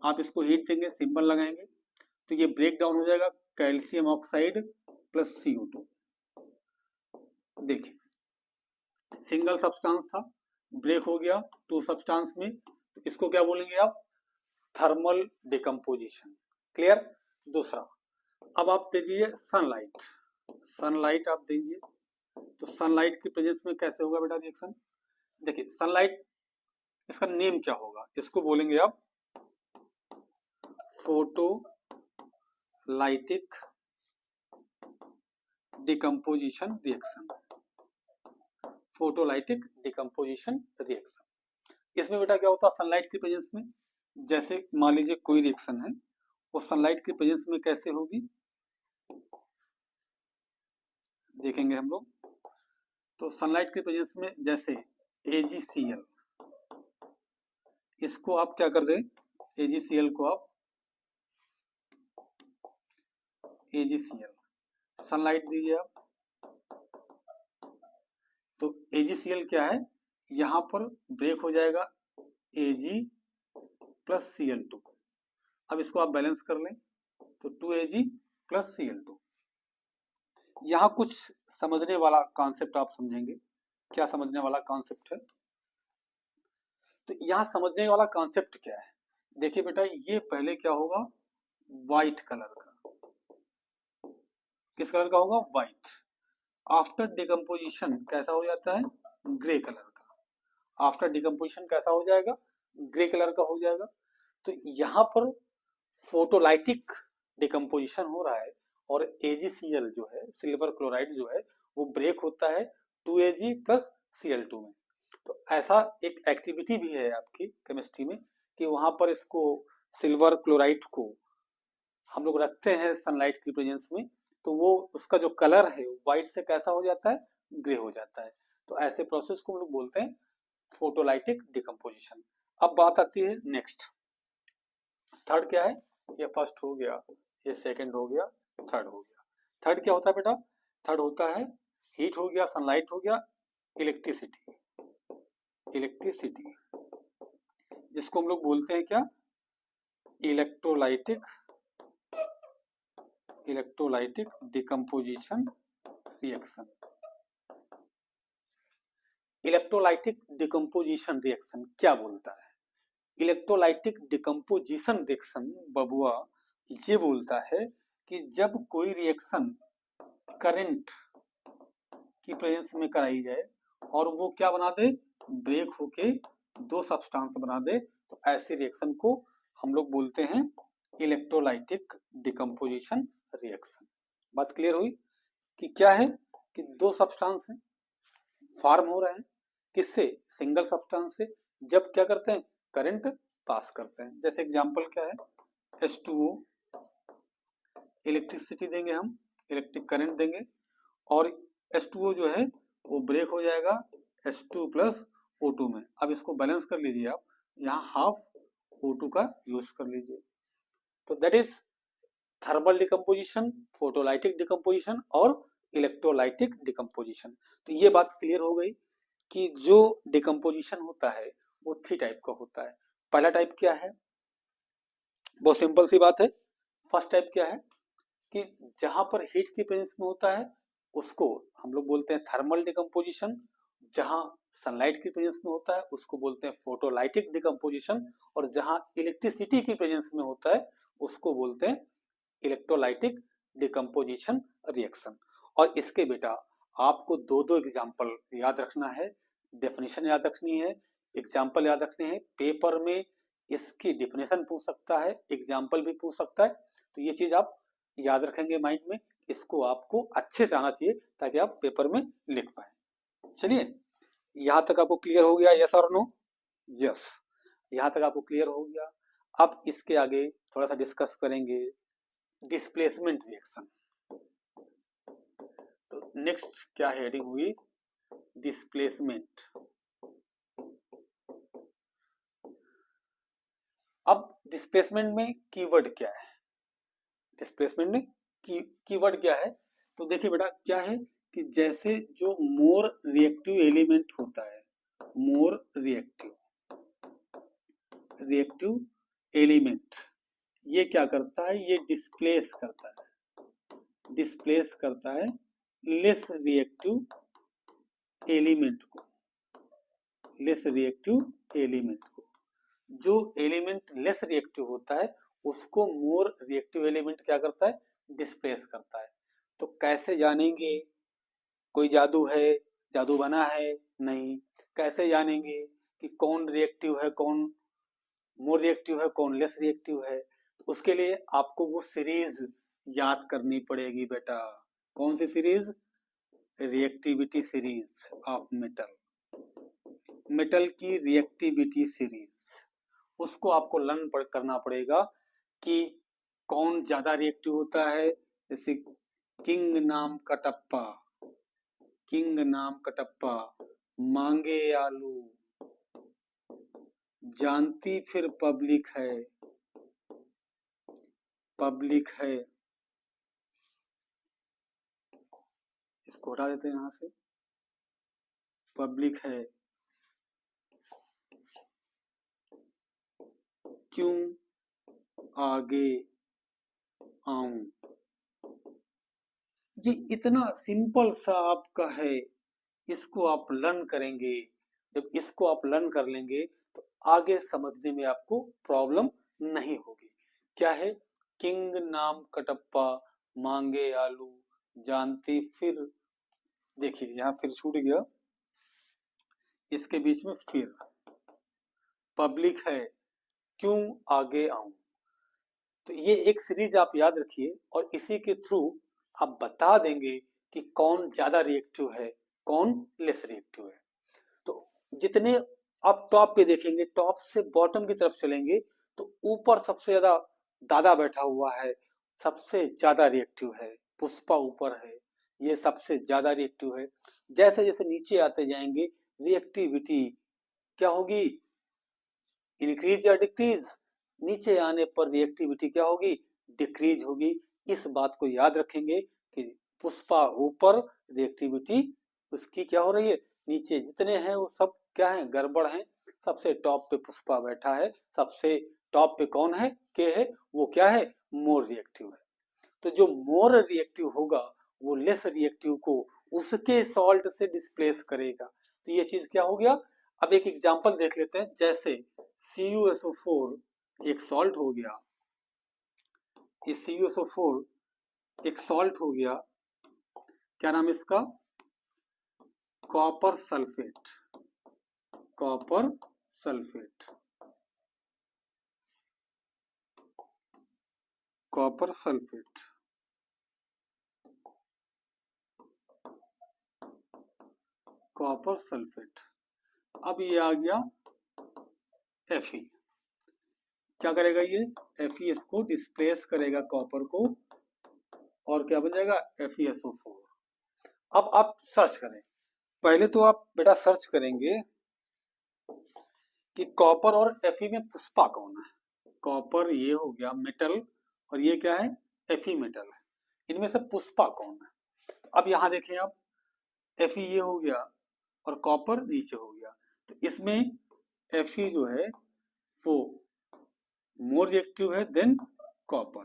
आप इसको हीट देंगे, सिंबल लगाएंगे तो ये ब्रेक डाउन हो जाएगा कैल्शियम ऑक्साइड प्लस CO2। देखिए सिंगल सब्सटेंस था, ब्रेक हो गया टू सब्सटेंस में, तो इसको क्या बोलेंगे आप, थर्मल डिकम्पोजिशन। क्लियर? दूसरा, अब आप दे दीजिए सनलाइट, सनलाइट आप दीजिए तो सनलाइट की प्रेजेंस में कैसे होगा बेटा रिएक्शन। देखिए सनलाइट, इसका नेम क्या होगा, इसको बोलेंगे आप photolytic decomposition reaction, photolytic decomposition reaction. इसमें बेटा क्या होता है सनलाइट की प्रेजेंस में, जैसे मान लीजिए कोई रिएक्शन है वो सनलाइट की प्रेजेंस में कैसे होगी देखेंगे हम लोग। तो सनलाइट की प्रेजेंस में जैसे AgCl, इसको आप क्या कर दें, AgCl को आप AgCl सनलाइट दीजिए आप, तो AgCl क्या है, यहां पर ब्रेक हो जाएगा Ag प्लस Cl2। अब इसको आप बैलेंस कर लें तो 2Ag प्लस Cl2। यहां कुछ समझने वाला कॉन्सेप्ट आप समझेंगे। क्या समझने वाला कॉन्सेप्ट है, तो यहां समझने वाला कॉन्सेप्ट क्या है, देखिए बेटा ये पहले क्या होगा, व्हाइट कलर का, किस कलर का होगा, व्हाइट। आफ्टर डिकम्पोजिशन कैसा हो जाता है, ग्रे कलर का। आफ्टर डिकम्पोजिशन कैसा हो जाएगा, ग्रे कलर का हो जाएगा। तो यहाँ पर फोटोलाइटिक डिकम्पोजिशन हो रहा है और AgCl जो है, सिल्वर क्लोराइड जो है वो ब्रेक होता है 2Ag प्लस Cl2 में। तो ऐसा एक एक्टिविटी भी है आपकी केमिस्ट्री में कि वहां पर इसको सिल्वर क्लोराइड को हम लोग रखते हैं सनलाइट की प्रेजेंस में, तो वो उसका जो कलर है व्हाइट से कैसा हो जाता है, ग्रे हो जाता है। तो ऐसे प्रोसेस को हम लोग बोलते हैं फोटोलाइटिक डिकम्पोजिशन। अब बात आती है नेक्स्ट, थर्ड क्या है, ये फर्स्ट हो गया, ये सेकंड हो गया, थर्ड हो गया। थर्ड क्या होता है बेटा, थर्ड होता है हीट हो गया, सनलाइट हो गया, इलेक्ट्रिसिटी, इलेक्ट्रिसिटी जिसको हम लोग बोलते हैं क्या, electrolytic, electrolytic decomposition reaction. Electrolytic decomposition reaction क्या बोलता है, इलेक्ट्रोलाइटिक डिकम्पोजिशन रिएक्शन बबुआ ये बोलता है कि जब कोई रिएक्शन करंट की प्रेजेंस में कराई जाए और वो क्या बना दे, ब्रेक होके दो सब्सटेंस बना दे, तो ऐसे रिएक्शन को हम लोग बोलते हैं इलेक्ट्रोलाइटिक डिकम्पोजिशन रिएक्शन। बात क्लियर हुई कि क्या है, कि दो सब्सटेंस हैं फॉर्म हो रहे हैं, किससे, सिंगल सब्सटेंस से, जब क्या करते हैं, करंट पास करते हैं। जैसे एग्जांपल क्या है, H2O, इलेक्ट्रिसिटी देंगे हम, इलेक्ट्रिक करंट देंगे और H2O जो है वो ब्रेक हो जाएगा H2 प्लस O2 में। अब इसको बैलेंस कर लीजिए आप, यहाँ हाफ O2 का यूज कर लीजिए। तो that is thermal decomposition, photolytic decomposition और इलेक्ट्रोलाइटिक डिकम्पोजिशन। तो ये बात क्लियर हो गई कि जो डिकम्पोजिशन होता है वो 3 टाइप का होता है। पहला टाइप क्या है, बहुत सिंपल सी बात है, फर्स्ट टाइप क्या है कि जहां पर हीट की प्रेजेंस में होता है उसको हम लोग बोलते हैं थर्मल डिकम्पोजिशन, जहां सनलाइट की प्रेजेंस में होता है उसको बोलते हैं फोटोलाइटिक डिकम्पोजिशन, और जहां इलेक्ट्रिसिटी की प्रेजेंस में होता है उसको बोलते हैं इलेक्ट्रोलाइटिक डिकम्पोजिशन रिएक्शन। और इसके बेटा आपको दो दो एग्जाम्पल याद रखना है, डेफिनेशन याद रखनी है, एग्जाम्पल याद रखने हैं। पेपर में इसकी डेफिनेशन पूछ सकता है, एग्जाम्पल भी पूछ सकता है, तो ये चीज आप याद रखेंगे माइंड में, इसको आपको अच्छे से आना चाहिए ताकि आप पेपर में लिख पाए। चलिए यहां तक आपको क्लियर हो गया, यस और नो, यस, यहां तक आपको क्लियर हो गया। अब इसके आगे थोड़ा सा डिस्कस करेंगे डिस्प्लेसमेंट रिएक्शन। तो नेक्स्ट क्या हेडिंग हुई, डिस्प्लेसमेंट, अब डिस्प्लेसमेंट में कीवर्ड क्या है, डिस्प्लेसमेंट में कीवर्ड क्या है, तो देखिए बेटा क्या है कि जैसे जो मोर रिएक्टिव एलिमेंट होता है, मोर रिएक्टिव एलिमेंट, ये क्या करता है, ये डिस्प्लेस करता है लेस रिएक्टिव एलिमेंट को, जो एलिमेंट लेस रिएक्टिव होता है उसको मोर रिएक्टिव एलिमेंट क्या करता है, डिस्प्लेस करता है। तो कैसे जानेंगे, कोई जादू है, जादू बना है, नहीं। कैसे जानेंगे कि कौन रिएक्टिव है, कौन मोर रिएक्टिव है, कौन लेस रिएक्टिव है, उसके लिए आपको वो सीरीज याद करनी पड़ेगी बेटा। कौन सी series, reactivity series of metal की रिएक्टिविटी सीरीज, उसको आपको लर्न करना पड़ेगा कि कौन ज्यादा रिएक्टिव होता है। जैसे किंग नाम कटप्पा, मांगे आलू, जानती फिर पब्लिक है, इसको हटा देते हैं यहां से, पब्लिक है, क्यों आगे आऊं। ये इतना सिंपल सा आपका है, इसको आप लर्न करेंगे। जब इसको आप लर्न कर लेंगे तो आगे समझने में आपको प्रॉब्लम नहीं होगी। क्या है, किंग नाम कटप्पा, मांगे आलू, जानती फिर, देखिए यहाँ फिर छूट गया, इसके बीच में फिर, पब्लिक है, क्यों आगे आऊं। तो ये एक सीरीज आप याद रखिए और इसी के थ्रू आप बता देंगे कि कौन ज्यादा रिएक्टिव है, कौन लेस रिएक्टिव है। तो जितने आप टॉप पे देखेंगे, टॉप से बॉटम की तरफ चलेंगे तो ऊपर सबसे ज्यादा दादा बैठा हुआ है, सबसे ज्यादा रिएक्टिव है, पुष्पा ऊपर है, ये सबसे ज्यादा रिएक्टिव है। जैसे जैसे नीचे आते जाएंगे रिएक्टिविटी क्या होगी, इंक्रीज या डिक्रीज, नीचे आने पर रिएक्टिविटी क्या होगी, डिक्रीज होगी। इस बात को याद रखेंगे कि पुष्पा ऊपर, रिएक्टिविटी उसकी क्या हो रही है, नीचे। जितने हैं वो सब क्या है, गड़बड़ हैं। सबसे टॉप पे पुष्पा बैठा है, सबसे टॉप पे कौन है, के है, वो क्या है, मोर रिएक्टिव है। तो जो मोर रिएक्टिव होगा वो लेस रिएक्टिव को उसके सॉल्ट से डिस्प्लेस करेगा। तो ये चीज क्या हो गया। अब एक एग्जांपल देख लेते हैं, जैसे CuSO4 एक सॉल्ट हो गया, ये CuSO4 एक सॉल्ट हो गया, क्या नाम इसका, copper sulphate, copper sulphate, copper sulphate, copper sulphate. अब ये आ गया Fe, क्या करेगा ये, Fe इसको डिस्प्लेस करेगा कॉपर को, और क्या बन जाएगा, FeSO4। अब आप सर्च करें, पहले तो आप बेटा सर्च करेंगे कि कॉपर और Fe में पुष्पा कौन है। कॉपर ये हो गया मेटल और ये क्या है, Fe मेटल है, इनमें से पुष्पा कौन है। तो अब यहां देखें आप, Fe ये हो गया और कॉपर नीचे हो गया, तो इसमें Fe जो है वो मोर रिएक्टिव है देन कॉपर,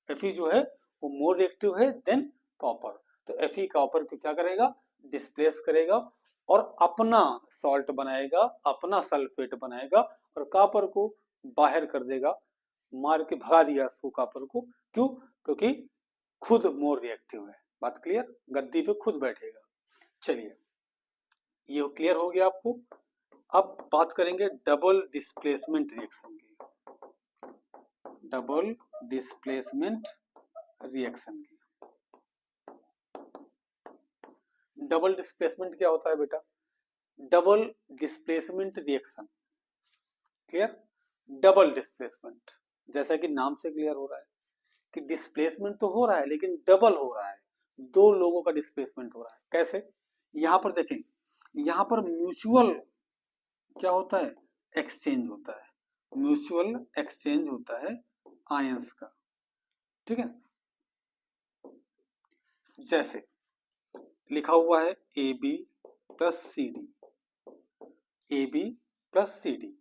Fe जो है वो मोर रिएक्टिव है देन कॉपर। तो Fe कॉपर को क्या करेगा, डिस्प्लेस करेगा और अपना सॉल्ट बनाएगा, अपना सल्फेट बनाएगा और कॉपर को बाहर कर देगा, मार के भगा दिया उसको कॉपर को। क्यों, क्योंकि खुद मोर रिएक्टिव है। बात क्लियर, गद्दी पे खुद बैठेगा। चलिए ये क्लियर हो गया आपको। अब बात करेंगे डबल डिस्प्लेसमेंट रिएक्शन की, डबल डिस्प्लेसमेंट रिएक्शन की। डबल डिस्प्लेसमेंट क्या होता है बेटा, double displacement reaction, clear, double displacement, जैसा कि नाम से क्लियर हो रहा है कि डिस्प्लेसमेंट तो हो रहा है लेकिन डबल हो रहा है, दो लोगों का डिस्प्लेसमेंट हो रहा है। कैसे, यहां पर देखें, यहां पर म्यूचुअल क्या होता है, एक्सचेंज होता है, म्यूचुअल एक्सचेंज होता है आयंस का, ठीक है। जैसे लिखा हुआ है A B plus C D, A B plus C D,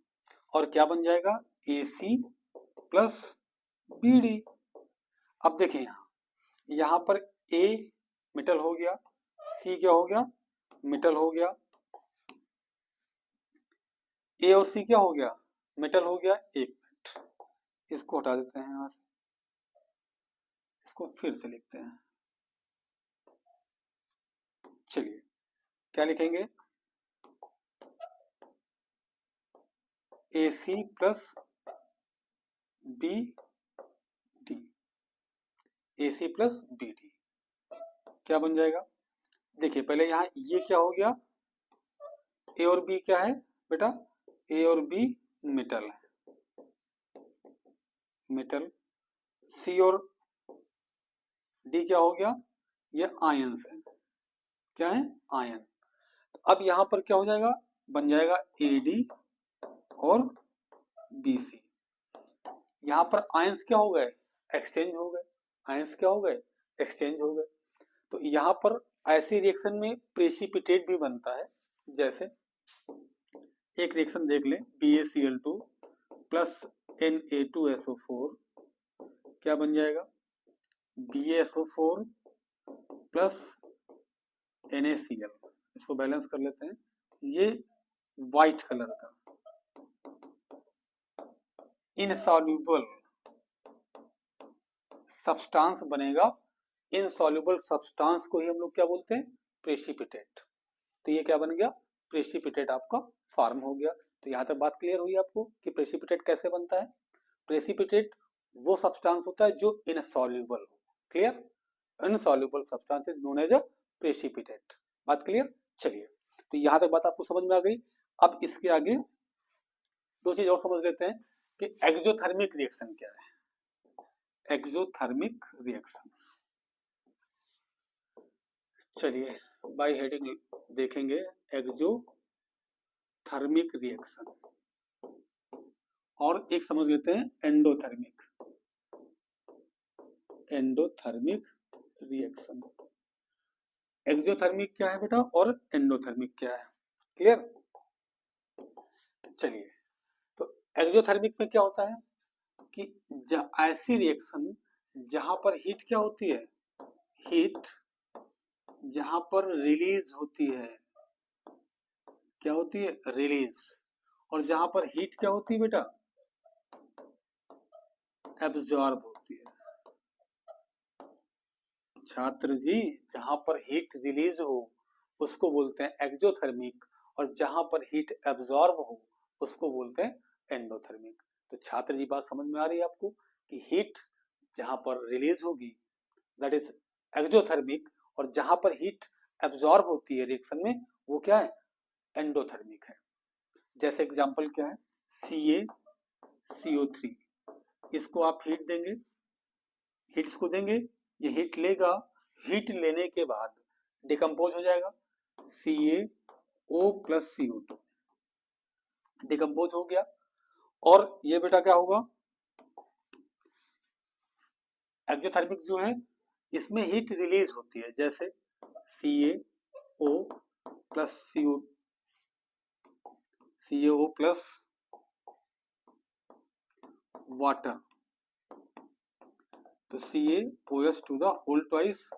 और क्या बन जाएगा A C plus B D. अब देखिए यहाँ पर ए मेटल हो गया, सी क्या हो गया मेटल हो गया, ए और सी क्या हो गया मेटल हो गया। एक मिनट इसको हटा देते हैं यहाँ से, इसको फिर से लिखते हैं। चलिए क्या लिखेंगे, ए सी प्लस बी डी, ए सी प्लस बी डी क्या बन जाएगा। देखिए पहले यहाँ ये क्या हो गया, ए और बी क्या है बेटा, ए और बी मेटल है, मेटल। सी और डी क्या हो गया, ये आयंस है, क्या है आयन। तो अब यहाँ पर क्या हो जाएगा, बन जाएगा ए डी और बी सी। यहाँ पर आयंस क्या हो गए एक्सचेंज हो गए, आयंस क्या हो गए एक्सचेंज हो गए। तो यहाँ पर ऐसी रिएक्शन में प्रेसिपिटेट भी बनता है। जैसे एक रिएक्शन देख लें, BaCl2 प्लस Na2SO4 क्या बन जाएगा, BaSO4 प्लस NaCl। इसको बैलेंस कर लेते हैं, ये व्हाइट कलर का इनसॉल्युबल सब्सटेंस बनेगा। इनसॉल्युबल सब्सटेंस को ही हम लोग क्या बोलते हैं प्रेसिपिटेट। तो ये क्या बन गया प्रेसिपिटेट, आपका फॉर्म हो गया। तो यहाँ तक बात क्लियर हुई आपको कि प्रेसिपिटेट कैसे बनता है। प्रेसिपिटेट वो सब्सटेंस होता है जो इनसॉल्युबल हो, clear. Insoluble substance is known as a precipitate. बात क्लियर। चलिए तो यहाँ तक बात आपको समझ में आ गई। अब इसके आगे दो चीज और समझ लेते हैं कि एक्सोथर्मिक रिएक्शन क्या है। एक्सोथर्मिक रिएक्शन, चलिए बाय हेडिंग देखेंगे एक्सोथर्मिक रिएक्शन, और एक समझ लेते हैं एंडोथर्मिक, एंडोथर्मिक रिएक्शन। एक्सोथर्मिक क्या है बेटा और एंडोथर्मिक क्या है, क्लियर। चलिए तो एक्सोथर्मिक में क्या होता है कि ऐसी रिएक्शन जहां पर हीट क्या होती है, हीट जहां पर रिलीज होती है, क्या होती है रिलीज, और जहां पर हीट क्या होती है बेटा एब्जॉर्ब होती है। छात्र जी जहां पर हीट रिलीज हो उसको बोलते हैं एक्सोथर्मिक, और जहां पर हीट एब्जॉर्ब हो उसको बोलते हैं एंडोथर्मिक। तो छात्र जी बात समझ में आ रही है आपको कि हीट जहां पर रिलीज होगी दैट इज एक्सोथर्मिक, और जहां पर हीट एब्जॉर्ब होती है रिएक्शन में वो क्या है एंडोथर्मिक है। जैसे एग्जांपल क्या है CaCO3, इसको आप हीट देंगे, हीट इसको देंगे, ये हीट लेगा, हीट लेने के बाद डिकम्पोज हो जाएगा CaO प्लस CO2, डिकम्पोज हो गया। और ये बेटा क्या होगा एक्सोथर्मिक जो है इसमें हीट रिलीज होती है, जैसे CaO plus CaO plus water, तो CaOH two the whole twice,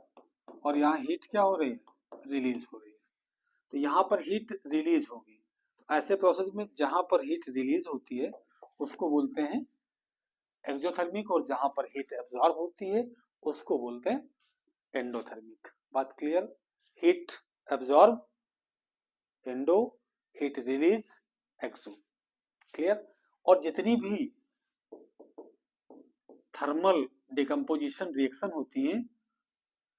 और यहाँ हीट क्या हो रही है रिलीज हो रही है। तो यहाँ पर हीट रिलीज होगी। तो ऐसे प्रोसेस में जहां पर हीट रिलीज होती है उसको बोलते हैं एक्सोथर्मिक, और जहां पर हीट एब्जॉर्ब होती है उसको बोलते हैं एंडोथर्मिक। बात clear. Heat absorb endo, heat release exo, clear. और जितनी भी थर्मल डिकम्पोजिशन रिएक्शन होती है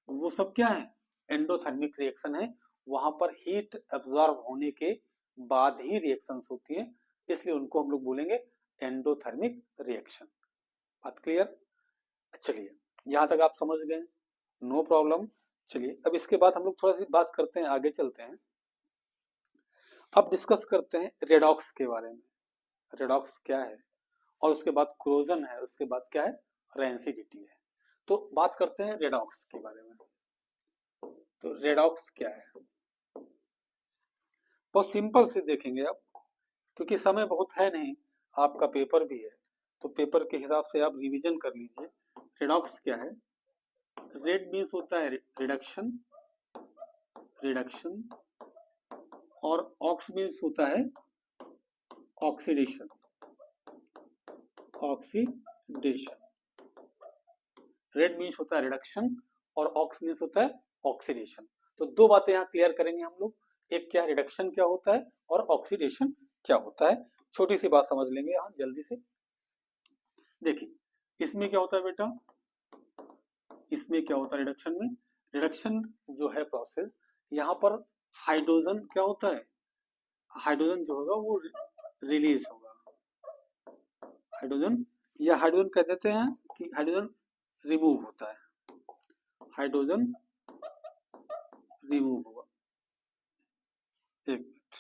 वो सब क्या है एंडोथर्मिक रिएक्शन है। वहां पर हीट एब्जॉर्ब होने के बाद ही रिएक्शंस होती है, इसलिए उनको हम लोग बोलेंगे एंडोथर्मिक रिएक्शन। बात क्लियर। चलिए यहां तक आप समझ गए, नो प्रॉब्लम। चलिए अब इसके बाद हम लोग थोड़ा सी बात करते हैं, आगे चलते हैं। अब डिस्कस करते हैं रेडॉक्स के बारे में। रेडॉक्स क्या है, और उसके बाद क्रोजन है, उसके बाद क्या है, रेंसिडिटी है। तो बात करते हैं रेडॉक्स के बारे में। तो रेडॉक्स क्या है, बहुत सिंपल से देखेंगे आप, क्योंकि समय बहुत है नहीं, आपका पेपर भी है, तो पेपर के हिसाब से आप रिवीजन कर लीजिए। रेडॉक्स क्या है, रेड मीन्स होता है रिडक्शन, रिडक्शन, और ऑक्स मीन्स होता है ऑक्सीडेशन, ऑक्सीडेशन। रेड मीन्स होता है रिडक्शन और ऑक्स मीन्स होता है ऑक्सीडेशन। तो दो बातें यहाँ क्लियर करेंगे हम लोग, एक क्या रिडक्शन क्या होता है और ऑक्सीडेशन क्या होता है। छोटी सी बात समझ लेंगे यहाँ जल्दी से। देखिए इसमें क्या होता है बेटा, इसमें क्या होता है रिडक्शन में, रिडक्शन जो है प्रोसेस, यहाँ पर हाइड्रोजन क्या होता है, हाइड्रोजन जो होगा वो रिलीज होगा, हाइड्रोजन, या हाइड्रोजन कह देते हैं कि हाइड्रोजन रिमूव होता है, हाइड्रोजन रिमूव होगा। एक मिनट,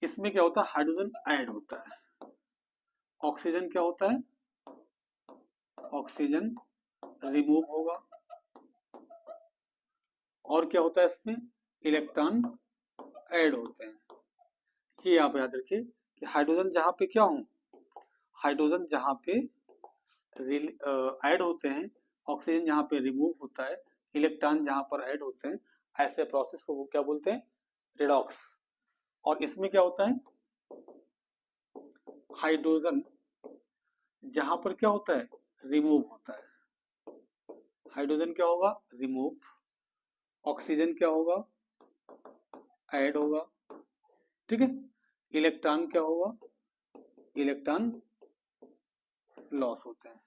इसमें क्या होता है, हाइड्रोजन ऐड होता है, ऑक्सीजन क्या होता है, ऑक्सीजन रिमूव होगा, और क्या होता है इसमें, इलेक्ट्रॉन ऐड होते हैं। ये आप याद रखिए कि हाइड्रोजन जहां पे क्या हो, हाइड्रोजन जहां पे ऐड होते हैं, ऑक्सीजन जहां पे रिमूव होता है, इलेक्ट्रॉन जहां पर ऐड होते हैं, ऐसे प्रोसेस को वो क्या बोलते हैं, रेडॉक्स। और इसमें क्या होता है, हाइड्रोजन जहां पर क्या होता है, रिमूव होता है, हाइड्रोजन क्या होगा, रिमूव, ऑक्सीजन क्या होगा, ऐड होगा, ठीक है, इलेक्ट्रॉन क्या होगा, इलेक्ट्रॉन लॉस होते हैं।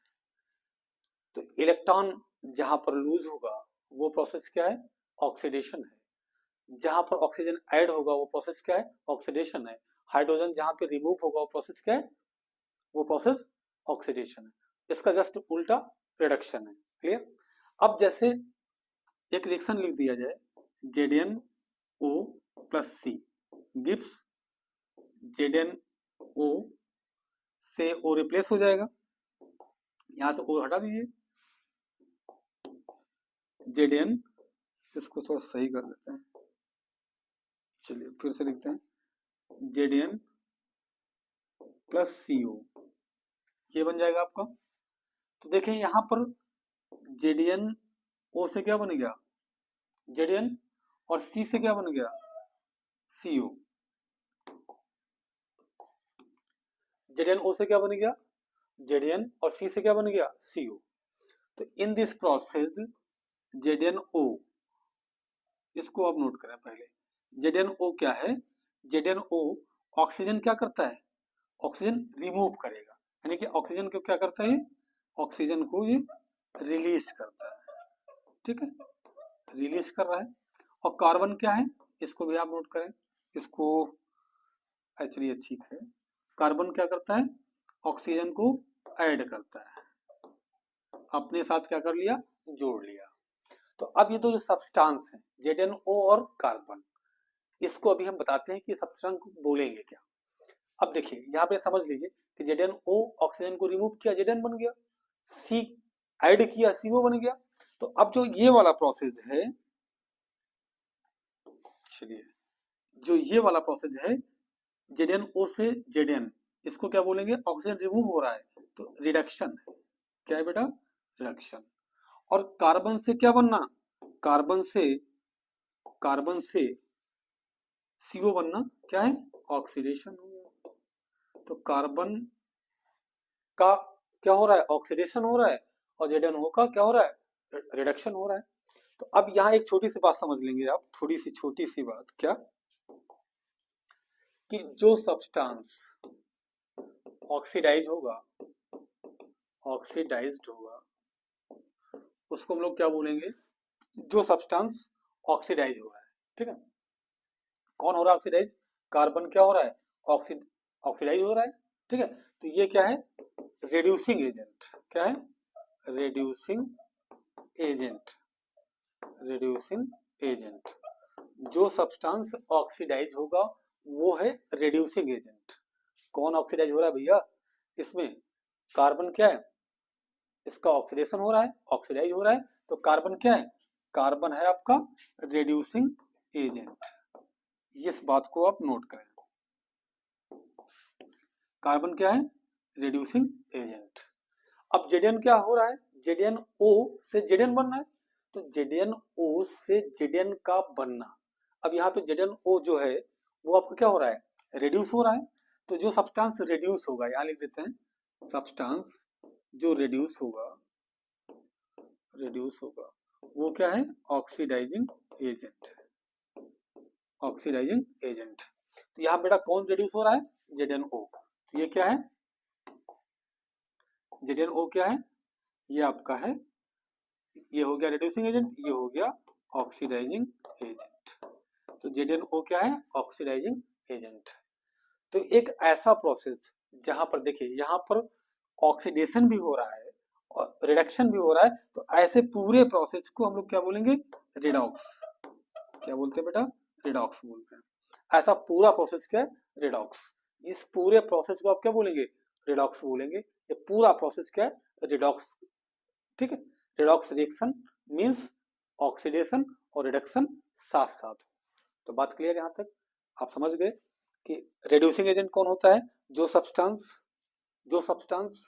तो इलेक्ट्रॉन जहां पर लूज होगा वो प्रोसेस क्या है, ऑक्सीडेशन है, जहां पर ऑक्सीजन ऐड होगा वो प्रोसेस क्या है, ऑक्सीडेशन है, हाइड्रोजन जहां पे रिमूव होगा वो प्रोसेस क्या है, वो प्रोसेस ऑक्सीडेशन है। इसका जस्ट उल्टा रिडक्शन है। क्लियर। अब जैसे एक रिएक्शन लिख दिया जाए, ZnO plus C gives, ZnO से O रिप्लेस हो जाएगा, यहां से O हटा दीजिए, Zn, इसको थोड़ा सही कर देते हैं, चलिए फिर से लिखते हैं, Zn प्लस CO, ये बन जाएगा आपका। तो देखें यहां पर ZnO से क्या बन गया, Zn, और C से क्या बन गया, CO। ZnO से क्या बन गया, Zn, और C से क्या बन गया, CO। तो इन दिस प्रोसेस ZnO, इसको आप नोट करें पहले, ZnO क्या है, ZnO ऑक्सीजन क्या करता है, ऑक्सीजन रिमूव करेगा, यानी कि ऑक्सीजन को क्या करता है, ऑक्सीजन को ये रिलीज करता है, ठीक है, रिलीज कर रहा है। और कार्बन क्या है, इसको भी आप नोट करें, इसको एक्चुअली ठीक है, कार्बन क्या करता है, ऑक्सीजन को ऐड करता है, अपने साथ क्या कर लिया, जोड़ लिया। तो अब ये दो जो सब्सटेंस हैं, ZnO और कार्बन, इसको अभी हम बताते हैं कि सब्सटेंस को बोलेंगे क्या। अब देखिए यहाँ पे समझ लीजिए कि ZnO ऑक्सीजन को रिमूव किया, Zn बन गया, C ऐड किया, CO बन गया। तो अब जो ये वाला प्रोसेस है, चलिए जो ये वाला प्रोसेस है ZnO से Zn, इसको क्या बोलेंगे, ऑक्सीजन रिमूव हो रहा है तो रिडक्शन है, क्या है बेटा, रिडक्शन। और कार्बन से क्या बनना, कार्बन से CO बनना क्या है, ऑक्सीडेशन हो गया। तो कार्बन का क्या हो रहा है, ऑक्सीडेशन हो रहा है, और ZnO का क्या हो रहा है, रिडक्शन हो रहा है। तो अब यहाँ एक छोटी सी बात समझ लेंगे आप, थोड़ी सी छोटी सी बात, क्या कि जो सब्सटेंस ऑक्सीडाइज होगा, ऑक्सीडाइज्ड होगा, उसको हम लोग क्या बोलेंगे, जो सब्सटेंस ऑक्सीडाइज हो रहा है, ठीक है, कौन हो रहा है ऑक्सीडाइज, कार्बन क्या हो रहा है, ऑक्सीडाइज हो रहा है, ठीक है। तो ये क्या है, रिड्यूसिंग एजेंट, क्या है, रिड्यूसिंग एजेंट, रिड्यूसिंग एजेंट। जो सब्सटेंस ऑक्सीडाइज होगा वो है रिड्यूसिंग एजेंट। कौन ऑक्सीडाइज हो रहा है भैया? इसमें कार्बन क्या है, इसका ऑक्सीडेशन हो रहा है, ऑक्सीडाइज हो रहा है, तो कार्बन क्या है, कार्बन है आपका रिड्यूसिंग एजेंट। इस बात को आप नोट करें, कार्बन क्या है, रिड्यूसिंग एजेंट। अब जेडीएन क्या हो रहा है, जेडीएन ओ से जेडीएन बनना है, तो जेडीएन ओ से जेडीएन का बनना। अब यहाँ पे जेडीएन ओ जो है वो आपका क्या हो रहा है, रिड्यूस हो रहा है। तो जो सब्सटेंस रिड्यूस होगा, यहाँ लिख देते हैं, सब्सटेंस जो रिड्यूस होगा, रिड्यूस होगा वो क्या है, ऑक्सीडाइजिंग एजेंट, ऑक्सीडाइजिंग एजेंट। तो यहाँ बेटा कौन रिड्यूस हो रहा है, जेडीएनओ। तो ये क्या है, जेडीएनओ क्या है, ये आपका है, ये हो गया रिड्यूसिंग एजेंट, ये हो गया ऑक्सीडाइजिंग एजेंट। तो जेडीएनओ क्या है, ऑक्सीडाइजिंग एजेंट। तो एक ऐसा प्रोसेस जहां पर देखिए, यहाँ पर ऑक्सीडेशन भी हो रहा है और रिडक्शन भी हो रहा है, तो ऐसे पूरे प्रोसेस को हम लोग क्या बोलेंगे, रिडॉक्स। क्या बोलते हैं बेटा, रिडॉक्स बोलते हैं। ऐसा पूरा प्रोसेस क्या है, रिडॉक्स। इस पूरे प्रोसेस को आप क्या बोलेंगे, रिडॉक्स बोलेंगे। ये पूरा प्रोसेस क्या है, रिडॉक्स। ठीक है, रिडॉक्स रिएक्शन मींस ऑक्सीडेशन और रिडक्शन साथ साथ। तो बात क्लियर यहां तक, आप समझ गए कि रिड्यूसिंग एजेंट कौन होता है, जो सब्सटेंस, जो सब्सटेंस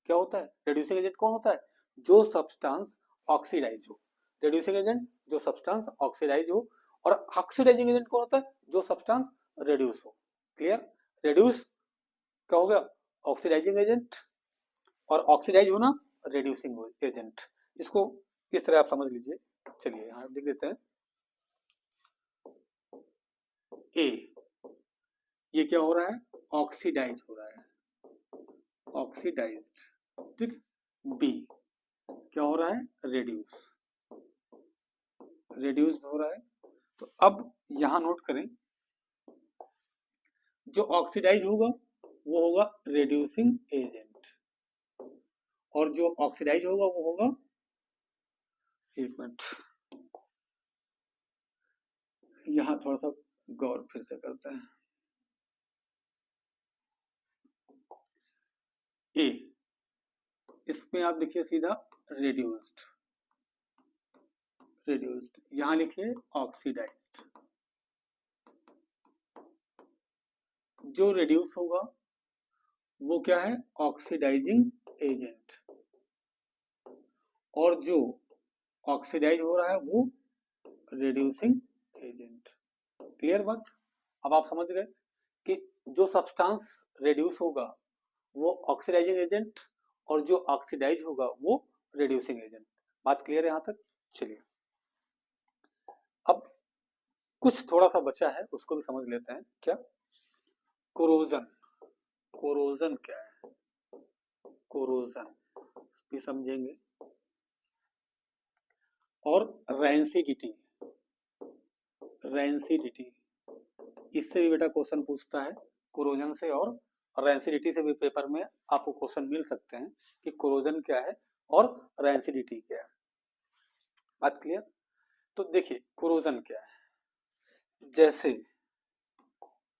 क्या होता है, रिड्यूसिंग एजेंट कौन होता है, जो सब्सटेंस ऑक्सीडाइज हो। रिड्यूसिंग एजेंट जो सब्सटेंस ऑक्सीडाइज हो, और ऑक्सीडाइजिंग एजेंट कौन होता है, जो सब्सटेंस रिड्यूस हो। क्लियर, रिड्यूस क्या हो गया, ऑक्सीडाइजिंग एजेंट, और ऑक्सीडाइज होना रिड्यूसिंग एजेंट। इसको इस तरह आप समझ लीजिए। चलिए यहाँ लिख देते हैं, ए ये क्या हो रहा है, ऑक्सीडाइज हो रहा है, ऑक्सीडाइज्ड। ठीक, बी क्या हो रहा है, रिड्यूस, रिड्यूस्ड हो रहा है। तो अब यहां नोट करें, जो ऑक्सीडाइज होगा वो होगा रिड्यूसिंग एजेंट, और जो ऑक्सीडाइज होगा वो होगा, एक मिनट यहां थोड़ा सा गौर फिर से करते हैं। ए इसमें आप लिखिए सीधा रिड्यूस्ड, रिड्यूस्ड यहां लिखिए ऑक्सीडाइज्ड। जो रिड्यूस होगा वो क्या है, ऑक्सीडाइजिंग एजेंट, और जो ऑक्सीडाइज हो रहा है वो रिड्यूसिंग एजेंट। क्लियर बात, अब आप समझ गए कि जो सब्सटेंस रिड्यूस होगा वो ऑक्सीडाइजिंग एजेंट, और जो ऑक्सीडाइज होगा वो रिड्यूसिंग एजेंट। बात क्लियर है यहां तक। चलिए अब कुछ थोड़ा सा बचा है, उसको भी समझ लेते हैं। क्या, कोरोजन, कोरोजन क्या है, कोरोजन भी समझेंगे, और रेंसिडिटी, रेंसिडिटी इससे भी बेटा क्वेश्चन पूछता है, कोरोजन से और रेंसिडिटी से भी पेपर में आपको क्वेश्चन मिल सकते हैं कि कोरोजन क्या है और रेंसिडिटी क्या है। बात क्लियर। तो देखिए कोरोजन क्या है, जैसे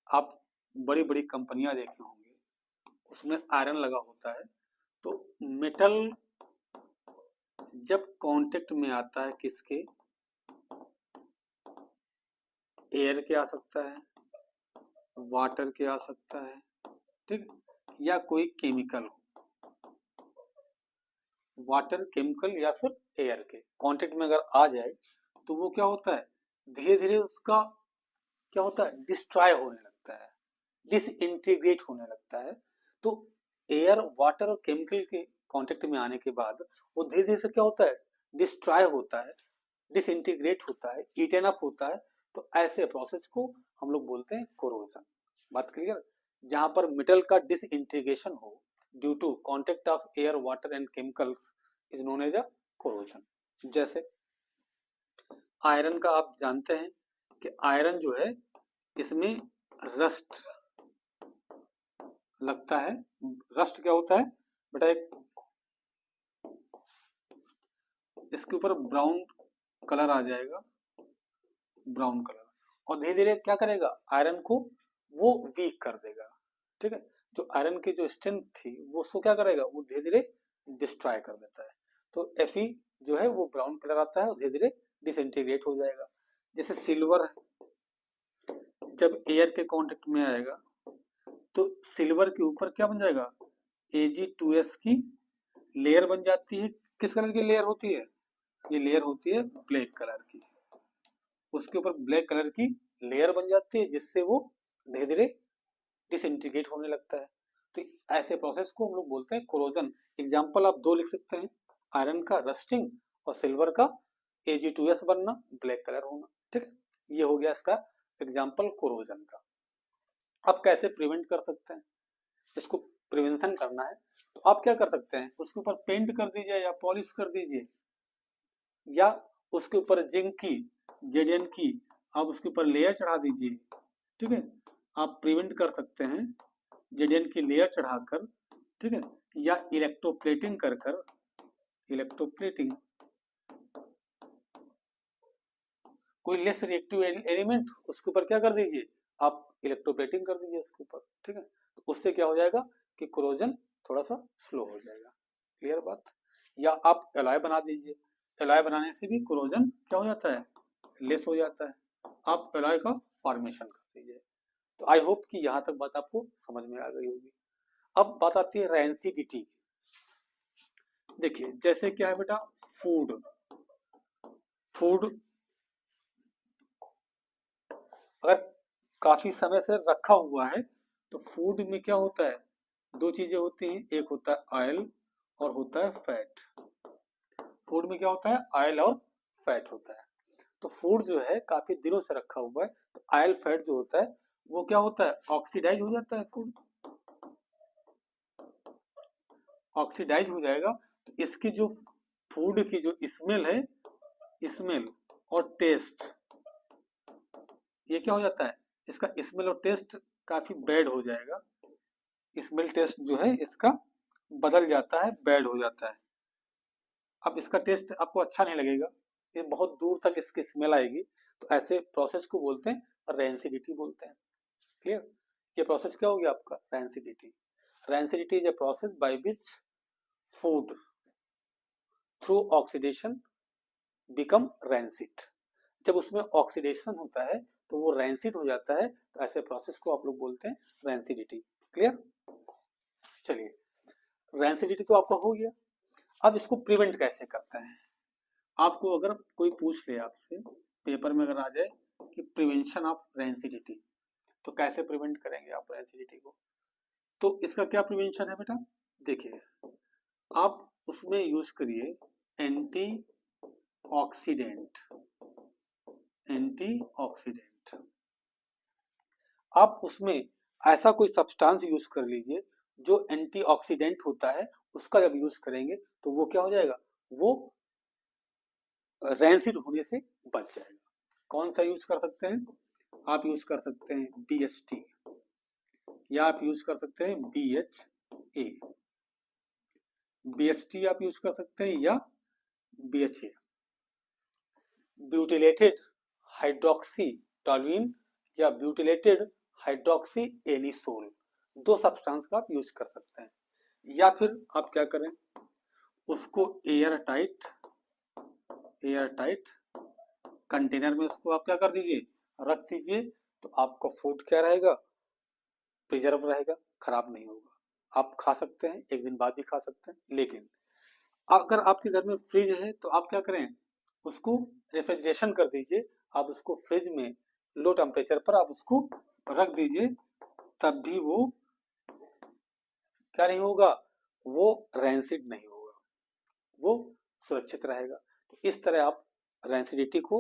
आप बड़ी बड़ी कंपनियां देखे होंगे, उसमें आयरन लगा होता है, तो मेटल जब कांटेक्ट में आता है किसके, एयर के आ सकता है, वाटर के आ सकता है, ठीक, या कोई केमिकल हो, वाटर, केमिकल या फिर एयर के कांटेक्ट में अगर आ जाए, तो वो क्या होता है, धीरे धीरे उसका क्या होता है, डिस्ट्रॉय होने लगता है, डिसइंटीग्रेट होने लगता है। तो एयर, वाटर और केमिकल के कांटेक्ट में आने के बाद वो धीरे धीरे से क्या होता है, डिस्ट्रॉय होता है, डिसइंटीग्रेट होता है, ईटन अप होता है। तो ऐसे प्रोसेस को हम लोग बोलते हैं कोरोजन। बात क्लियर, जहां पर मेटल का डिसइंटीग्रेशन हो due to contact of air, water and chemicals is known as a corrosion. जैसे आयरन का आप जानते हैं कि आयरन जो है इसमें रस्ट लगता है। रस्ट क्या होता है बेटा, एक इसके ऊपर ब्राउन कलर आ जाएगा, ब्राउन कलर, और धीरे धीरे क्या करेगा, आयरन को वो वीक कर देगा, ठीक है। जो आयरन की जो स्ट्रेंथ थी वो उसको क्या करेगा, वो धीरे धीरे डिस्ट्रॉय कर देता है। तो Fe जो है वो ब्राउन कलर आता है और धीरे धीरे डिसइंटीग्रेट हो जाएगा। जैसे सिल्वर जब एयर के कांटेक्ट में आएगा तो सिल्वर के ऊपर क्या बन जाएगा, Ag2S की लेयर बन जाती है। किस कलर की लेयर होती है, ये लेयर होती है ब्लैक कलर की। उसके ऊपर ब्लैक कलर की लेयर बन जाती है जिससे वो धीरे धीरे डिसइंटीग्रेट होने लगता है। तो ऐसे प्रोसेस को हम लोग बोलते हैं कोरोजन। एग्जाम्पल आप दो लिख सकते हैं, आयरन का रस्टिंग और सिल्वर का Ag2S बनना, ब्लैक कलर होना, ठीक है। ये हो गया इसका एग्जाम्पल कोरोजन का। अब कैसे प्रिवेंट कर सकते हैं, इसको प्रिवेंशन करना है तो आप क्या कर सकते हैं, उसके ऊपर पेंट कर दीजिए या पॉलिश कर दीजिए, या उसके ऊपर जिंक की जेडीएन की आप उसके ऊपर लेयर चढ़ा दीजिए, ठीक है। आप प्रिवेंट कर सकते हैं जेडीएन की लेयर चढ़ाकर, ठीक है, या इलेक्ट्रोप्लेटिंग कर कर, इलेक्ट्रोप्लेटिंग कोई लेस रिएक्टिव एलिमेंट उसके ऊपर क्या कर दीजिए, आप इलेक्ट्रोप्लेटिंग कर दीजिए उसके ऊपर, ठीक है। तो उससे क्या हो जाएगा कि कोरोजन थोड़ा सा स्लो हो जाएगा। क्लियर बात। या आप एलॉय बना दीजिए, एलॉय बनाने से भी कोरोजन क्या हो जाता है, लेस हो जाता है। आप एलॉय का फॉर्मेशन कर दीजिए। तो आई होप कि यहाँ तक बात आपको समझ में आ गई होगी। अब बात आती है रैंसिडिटी की। देखिए जैसे क्या है बेटा, फूड फूड अगर काफी समय से रखा हुआ है तो फूड में क्या होता है, दो चीजें होती हैं, एक होता है ऑयल और होता है फैट। फूड में क्या होता है, ऑयल और फैट होता है। तो फूड जो है काफी दिनों से रखा हुआ है तो ऑयल फैट जो होता है वो क्या होता है, ऑक्सीडाइज हो जाता है। फूड ऑक्सीडाइज हो जाएगा तो इसकी जो फूड की जो स्मेल है, स्मेल और टेस्ट, ये क्या हो जाता है, इसका स्मेल और टेस्ट काफी बैड हो जाएगा। स्मेल टेस्ट जो है इसका बदल जाता है, बैड हो जाता है। अब इसका टेस्ट आपको अच्छा नहीं लगेगा, ये बहुत दूर तक इसकी स्मेल आएगी। तो ऐसे प्रोसेस को बोलते हैं रैंसिडिटी बोलते हैं। क्लियर। ये प्रोसेस क्या हो गया आपका, rancidity. Rancidity is a process by which food through oxidation become rancid. जब उसमें ऑक्सीडेशन होता है तो वो रैंसिड हो जाता है। तो ऐसे प्रोसेस को आप लोग बोलते हैं रैंसिडिटी। क्लियर। चलिए, रैंसिडिटी तो आपका हो गया। अब इसको प्रिवेंट कैसे करते हैं। आपको अगर कोई पूछ ले आपसे, पेपर में अगर आ जाए कि प्रिवेंशन ऑफ रैंसिडिटी, तो कैसे प्रिवेंट करेंगे आप रैंसिडिटी को। तो इसका क्या प्रिवेंशन है बेटा, देखिए आप उसमें यूज करिए एंटी ऑक्सीडेंट। एंटी ऑक्सीडेंट आप उसमें ऐसा कोई सब्सटेंस यूज कर लीजिए जो एंटीऑक्सीडेंट होता है, उसका जब यूज करेंगे तो वो क्या हो जाएगा, वो रैंसिड होने से बच जाएगा। कौन सा यूज कर सकते हैं, आप यूज कर सकते हैं BHT, या आप यूज कर सकते हैं BHA। BHT आप यूज कर सकते हैं या BHA। ब्यूटिलेटेड हाइड्रोक्सी टॉलुइन या ब्यूटिलेटेड हाइड्रोक्सी एनिसोल, दो सब्सटेंस का आप यूज कर सकते हैं। या फिर आप क्या करें, उसको एयर टाइट कंटेनर में उसको आप क्या कर दीजिए, रख दीजिए। तो आपका फूड क्या रहेगा, प्रिजर्व रहेगा, खराब नहीं होगा। आप खा सकते हैं, एक दिन बाद भी खा सकते हैं। लेकिन अगर आपके घर में फ्रिज है तो आप क्या करें, उसको रेफ्रिजरेशन कर दीजिए। आप उसको फ्रिज में लो टेम्परेचर पर आप उसको रख दीजिए, तब भी वो क्या नहीं होगा, वो रैंसिड नहीं होगा, वो सुरक्षित रहेगा। तो इस तरह आप रैंसिडिटी को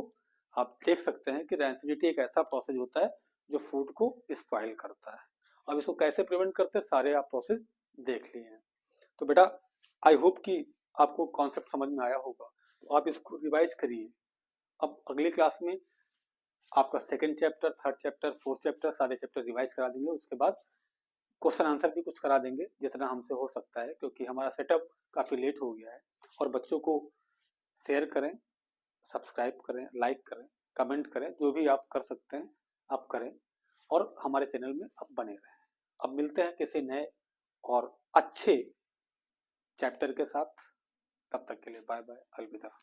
आप देख सकते हैं कि रैंसिडिटी एक ऐसा प्रोसेस होता है जो फूड को स्पॉइल करता है। अब इसको कैसे प्रिवेंट करते हैं, सारे आप प्रोसेस देख लिए हैं। तो बेटा आई होप कि आपको कॉन्सेप्ट समझ में आया होगा, तो आप इसको रिवाइज करिए। अब अगली क्लास में आपका second chapter, third chapter, fourth chapter, सारे चैप्टर रिवाइज करा देंगे। उसके बाद क्वेश्चन आंसर भी कुछ करा देंगे जितना हमसे हो सकता है, क्योंकि हमारा सेटअप काफ़ी लेट हो गया है। और बच्चों को शेयर करें, सब्सक्राइब करें, लाइक करें, कमेंट करें, जो भी आप कर सकते हैं आप करें। और हमारे चैनल में अब बने रहें। अब मिलते हैं किसी नए और अच्छे चैप्टर के साथ। तब तक के लिए बाय बाय, अलविदा।